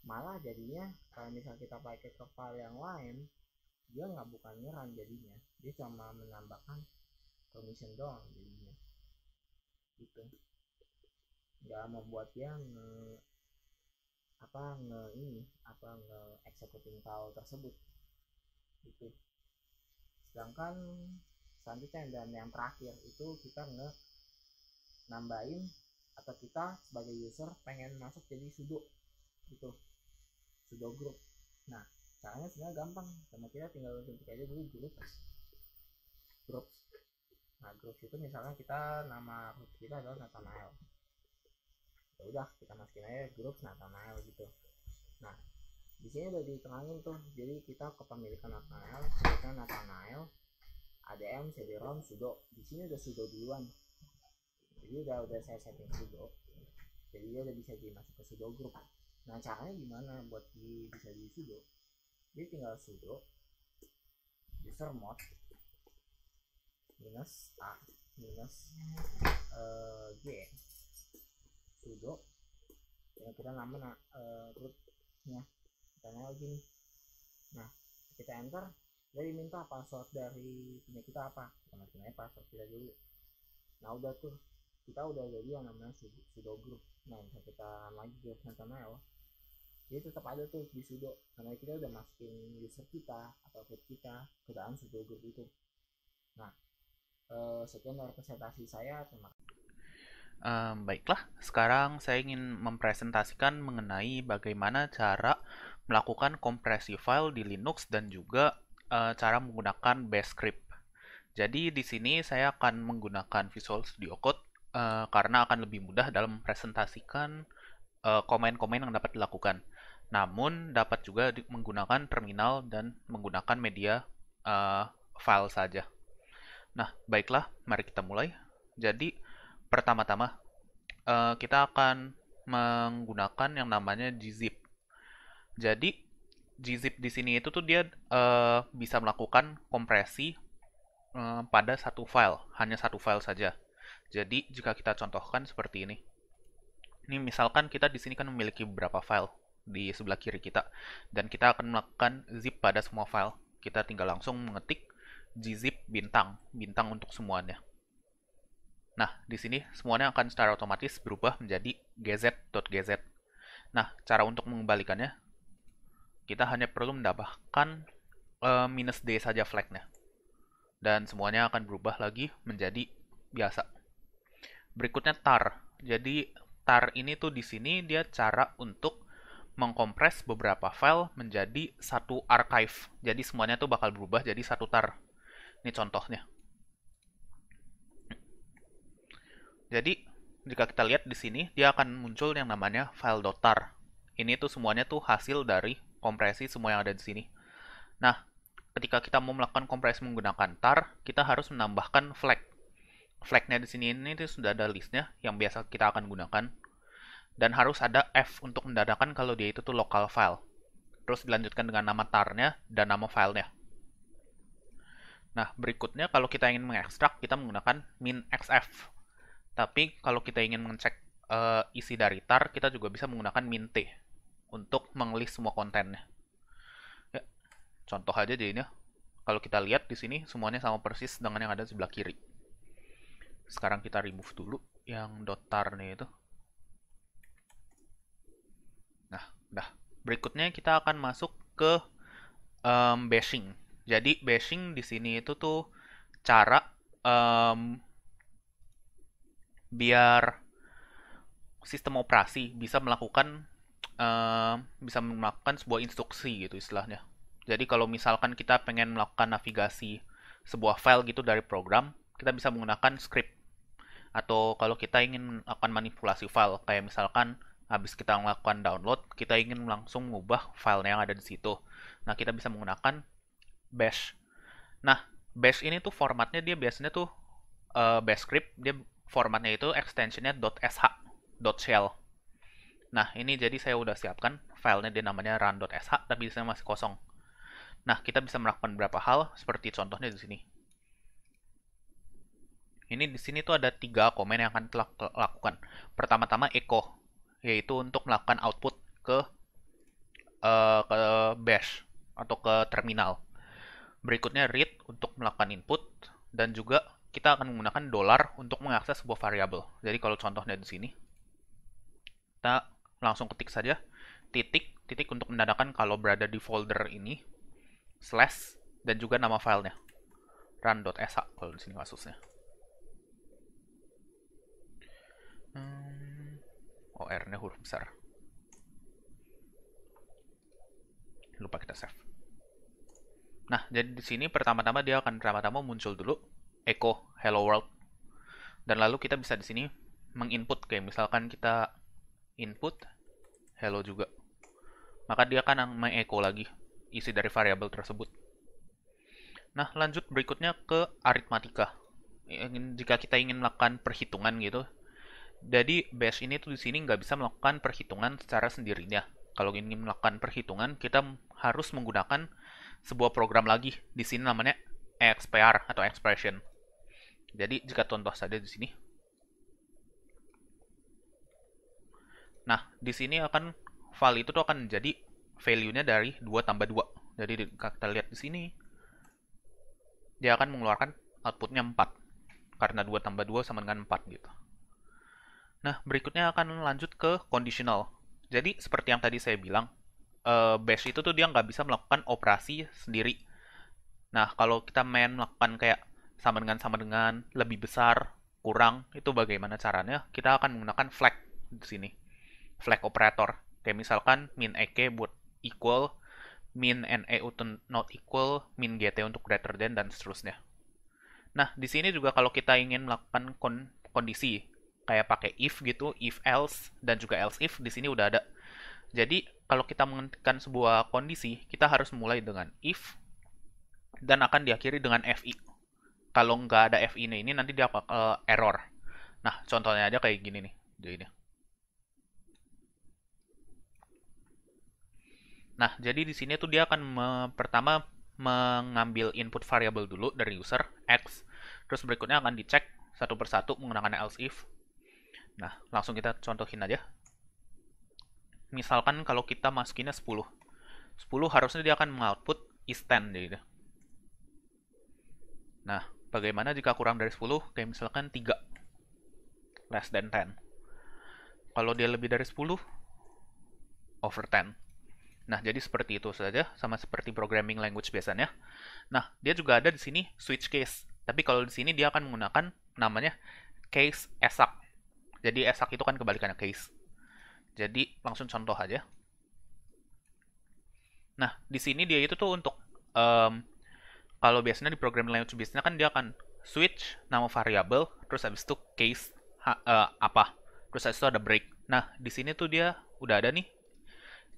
Malah jadinya kalau misalnya kita pakai ke file yang lain, dia bukan ngeran, jadinya dia cuma menambahkan permission doang jadinya gitu, nggak membuat dia nge executing file tersebut gitu. Sedangkan selanjutnya dan yang terakhir itu kita nambahin atau kita sebagai user pengen masuk jadi sudo gitu, sudo group. Nah caranya sebenarnya gampang, sama kita tinggal bentuk aja dulu group. Nah group itu misalnya kita nama group kita adalah Nathanael, ya udah kita masukin aja grup Nathanael gitu. Nah di sini udah diterangin tuh, jadi kita kepemilikan Nathanael ADM CD-ROM sudo. Di sini udah sudo duluan, jadi udah saya setting sudo, jadi dia udah bisa dimasuk ke sudo group. Nah caranya gimana buat bisa di sudo? Jadi tinggal sudo user mod minus a minus g sudo yang kita nama rootnya kita gini. Nah kita enter, jadi minta password dari punya kita apa, kita masukin aja password kita dulu. Nah udah tuh kita udah jadi yang namanya sudo group. Nah bisa kita lagi group Nathanael, jadi tetap ada tuh di sudo karena kita udah masukin user kita atau root kita ke dalam sudo group itu. Nah sekian dari presentasi saya, terima kasih. Baiklah, sekarang saya ingin mempresentasikan mengenai bagaimana cara melakukan kompresi file di Linux dan juga cara menggunakan Bash script. Jadi di sini saya akan menggunakan Visual Studio Code karena akan lebih mudah dalam mempresentasikan komen-komen yang dapat dilakukan. Namun dapat juga menggunakan terminal dan menggunakan media file saja. Nah, baiklah, mari kita mulai. Jadi pertama-tama kita akan menggunakan yang namanya gzip. Jadi gzip di sini itu tuh dia bisa melakukan kompresi pada satu file, hanya satu file saja. Jadi jika kita contohkan seperti ini. Ini misalkan kita di sini kan memiliki beberapa file di sebelah kiri kita, dan kita akan melakukan zip pada semua file. Kita tinggal langsung mengetik gzip bintang untuk semuanya. Nah, di sini semuanya akan secara otomatis berubah menjadi gz.gz. Nah, cara untuk mengembalikannya, kita hanya perlu menambahkan -d saja flagnya. Dan semuanya akan berubah lagi menjadi biasa. Berikutnya tar. Jadi tar ini tuh di sini dia cara untuk mengkompres beberapa file menjadi satu archive. Jadi semuanya tuh bakal berubah jadi satu tar. Ini contohnya. Jadi jika kita lihat di sini dia akan muncul yang namanya file.tar. Ini tuh semuanya tuh hasil dari kompresi semua yang ada di sini. Nah, ketika kita mau melakukan kompresi menggunakan tar, kita harus menambahkan flag. Flagnya di sini ini sudah ada listnya yang biasa kita akan gunakan. Dan harus ada f untuk menandakan kalau dia itu tuh local file. Terus dilanjutkan dengan nama tarnya dan nama filenya. Nah, berikutnya kalau kita ingin mengekstrak, kita menggunakan -xf. Tapi kalau kita ingin mengecek isi dari tar, kita juga bisa menggunakan -t untuk mengelis semua kontennya. Ya, contoh aja jadinya. Kalau kita lihat di sini semuanya sama persis dengan yang ada di sebelah kiri. Sekarang kita remove dulu yang .tar-nya itu. Nah, udah. Berikutnya kita akan masuk ke bashing. Jadi bashing di sini itu tuh cara biar sistem operasi bisa melakukan sebuah instruksi gitu istilahnya. Jadi kalau misalkan kita pengen melakukan navigasi sebuah file gitu dari program, kita bisa menggunakan script. Atau kalau kita ingin melakukan manipulasi file, kayak misalkan habis kita melakukan download, kita ingin langsung mengubah filenya yang ada di situ. Nah, kita bisa menggunakan bash. Nah, bash ini tuh formatnya dia biasanya tuh bash script, dia formatnya itu extensionnya .sh, .shell. Nah, ini jadi saya udah siapkan filenya, dia namanya run.sh, tapi di sini masih kosong. Nah, kita bisa melakukan beberapa hal, seperti contohnya di sini. Ini di sini tuh ada 3 komen yang akan kita lakukan. Pertama-tama echo, yaitu untuk melakukan output ke bash atau ke terminal. Berikutnya read untuk melakukan input, dan juga kita akan menggunakan dolar untuk mengakses sebuah variabel. Jadi kalau contohnya di sini, kita langsung ketik saja titik untuk menandakan kalau berada di folder ini, slash, dan juga nama filenya, run.sh kalau di sini kasusnya. R-nya huruf besar. Lupa kita save. Nah, jadi di sini pertama-tama dia akan muncul dulu echo hello world. Dan lalu kita bisa di sini menginput, kayak misalkan kita input hello juga. Maka dia akan mengecho lagi isi dari variabel tersebut. Nah, lanjut berikutnya ke aritmatika. Jika kita ingin melakukan perhitungan gitu, jadi bash ini tuh di sini nggak bisa melakukan perhitungan secara sendirinya. Kalau ingin melakukan perhitungan, kita harus menggunakan sebuah program lagi. Di sini namanya expr atau expression. Jadi jika contoh saja di sini. Nah, di sini akan file itu tuh akan menjadi value-nya dari 2 tambah 2. Jadi kita lihat di sini, dia akan mengeluarkan outputnya 4. Karena 2 tambah 2 sama dengan 4 gitu. Nah, berikutnya akan lanjut ke conditional. Jadi, seperti yang tadi saya bilang, bash itu tuh dia nggak bisa melakukan operasi sendiri. Nah, kalau kita melakukan kayak sama dengan, lebih besar, kurang, itu bagaimana caranya? Kita akan menggunakan flag di sini. Flag operator. Kayak misalkan min ek buat equal, min ne untuk not equal, min gt untuk greater than, dan seterusnya. Nah, di sini juga kalau kita ingin melakukan kondisi, kayak pakai if gitu, if else, dan juga else if, di sini udah ada. Jadi, kalau kita mengetikkan sebuah kondisi, kita harus mulai dengan if, dan akan diakhiri dengan fi. Kalau nggak ada fi ini nanti dia error. Nah, contohnya aja kayak gini nih. Jadi, nah, jadi di sini tuh dia akan pertama mengambil input variable dulu dari user, x, terus berikutnya akan dicek satu persatu menggunakan else if. Nah, langsung kita contohin aja. Misalkan kalau kita masukinnya 10. 10 harusnya dia akan mengoutput is 10 gitu. Nah, bagaimana jika kurang dari 10? Kayak misalkan 3. Less than 10. Kalau dia lebih dari 10, over 10. Nah, jadi seperti itu saja, sama seperti programming language biasanya. Nah, dia juga ada di sini switch case. Tapi kalau di sini dia akan menggunakan namanya case esak. Jadi esak itu kan kebalikannya case. Jadi langsung contoh aja. Nah, di sini dia itu tuh untuk kalau biasanya di programming language biasanya kan dia akan switch nama variabel, terus habis itu case apa, terus habis itu ada break. Nah, di sini tuh dia udah ada nih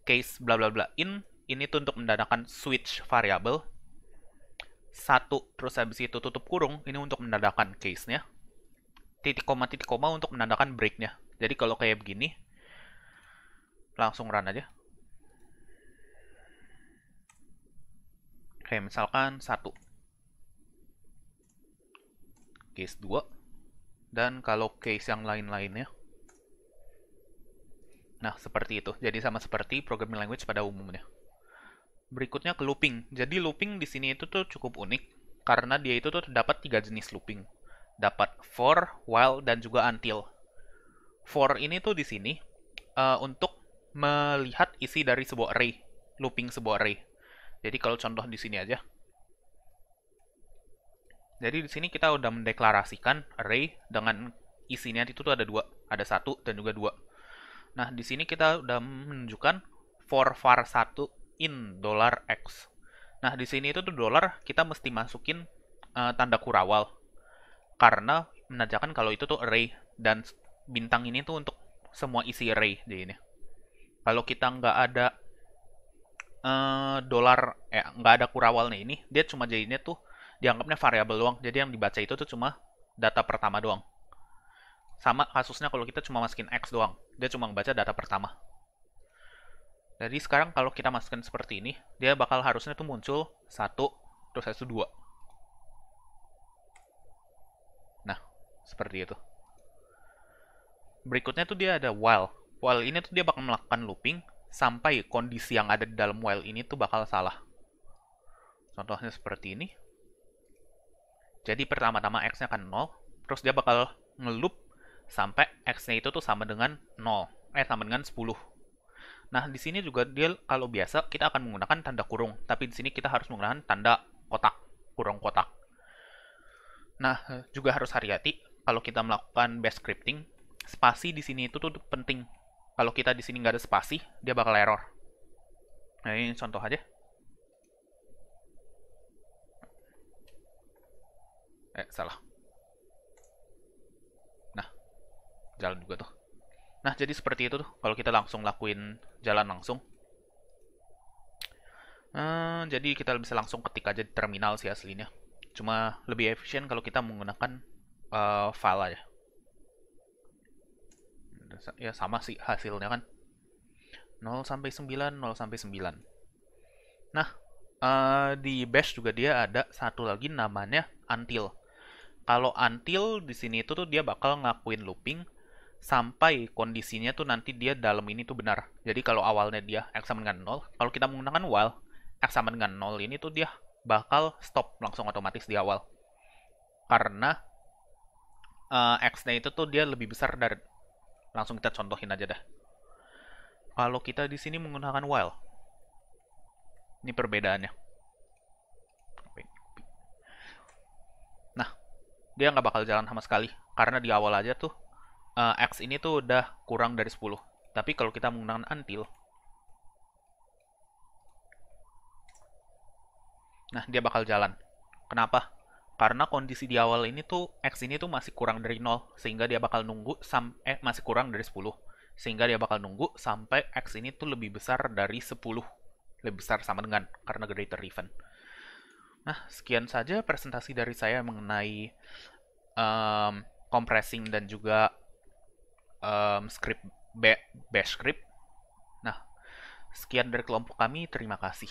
case bla bla bla in. Ini tuh untuk menandakan switch variabel. 1, terus habis itu tutup kurung, ini untuk menandakan case-nya. Titik koma untuk menandakan break-nya. Jadi kalau kayak begini, langsung run aja. Kayak misalkan 1. Case 2. Dan kalau case yang lain-lainnya. Nah, seperti itu. Jadi sama seperti programming language pada umumnya. Berikutnya ke looping. Jadi looping di sini itu tuh cukup unik. Karena dia itu tuh terdapat 3 jenis looping. Dapat for, while, dan juga until. For ini tuh di sini untuk melihat isi dari sebuah array, looping sebuah array. Jadi kalau contoh di sini aja. Jadi di sini kita udah mendeklarasikan array dengan isinya itu tuh ada 2, ada 1 dan juga 2. Nah, di sini kita udah menunjukkan for var 1 in $x. Nah, di sini itu tuh dollar kita mesti masukin tanda kurawal. Karena menandakan kalau itu tuh array, dan bintang ini tuh untuk semua isi array di ini. Kalau kita nggak ada nggak ada kurawalnya ini, dia cuma jadinya tuh dianggapnya variabel doang. Jadi yang dibaca itu tuh cuma data pertama doang. Sama kasusnya kalau kita cuma masukin x doang, dia cuma membaca data pertama. Jadi sekarang kalau kita masukin seperti ini, dia bakal harusnya tuh muncul 1, terus itu 2. Nah, seperti itu. Berikutnya tuh dia ada while. While ini tuh dia bakal melakukan looping sampai kondisi yang ada di dalam while ini tuh bakal salah. Contohnya seperti ini. Jadi pertama-tama x-nya kan 0, terus dia bakal ngeloop sampai x-nya itu tuh sama dengan 0, sama dengan 10. Nah, di sini juga dia kalau biasa kita akan menggunakan tanda kurung, tapi di sini kita harus menggunakan tanda kotak, kurung kotak. Nah, juga harus hati-hati kalau kita melakukan bash scripting, spasi di sini itu tuh penting. Kalau kita di sini nggak ada spasi, dia bakal error. Nah, ini contoh aja. Salah. Nah, jalan juga tuh. Nah, jadi seperti itu tuh. Kalau kita langsung lakuin jalan langsung. Jadi kita bisa langsung ketik aja di terminal sih aslinya. Cuma lebih efisien kalau kita menggunakan file aja. Ya sama sih hasilnya kan. 0 sampai 9, 0 sampai 9. Nah, di bash juga dia ada satu lagi namanya until. Kalau until di sini itu tuh dia bakal ngakuin looping sampai kondisinya tuh nanti dia dalam ini tuh benar. Jadi kalau awalnya dia x sama dengan 0, kalau kita menggunakan while x sama dengan 0 ini tuh dia bakal stop langsung otomatis di awal. Karena x-nya itu tuh dia lebih besar dari, langsung kita contohin aja dah. Kalau kita di sini menggunakan while, ini perbedaannya. Nah, dia nggak bakal jalan sama sekali karena di awal aja tuh x ini tuh udah kurang dari 10. Tapi kalau kita menggunakan until, nah dia bakal jalan. Kenapa? Karena kondisi di awal ini tuh x ini tuh masih kurang dari 0, sehingga dia bakal nunggu masih kurang dari 10. Sehingga dia bakal nunggu sampai x ini tuh lebih besar dari 10. Lebih besar sama dengan, karena greater even. Nah, sekian saja presentasi dari saya mengenai compressing dan juga script bash script. Nah, sekian dari kelompok kami. Terima kasih.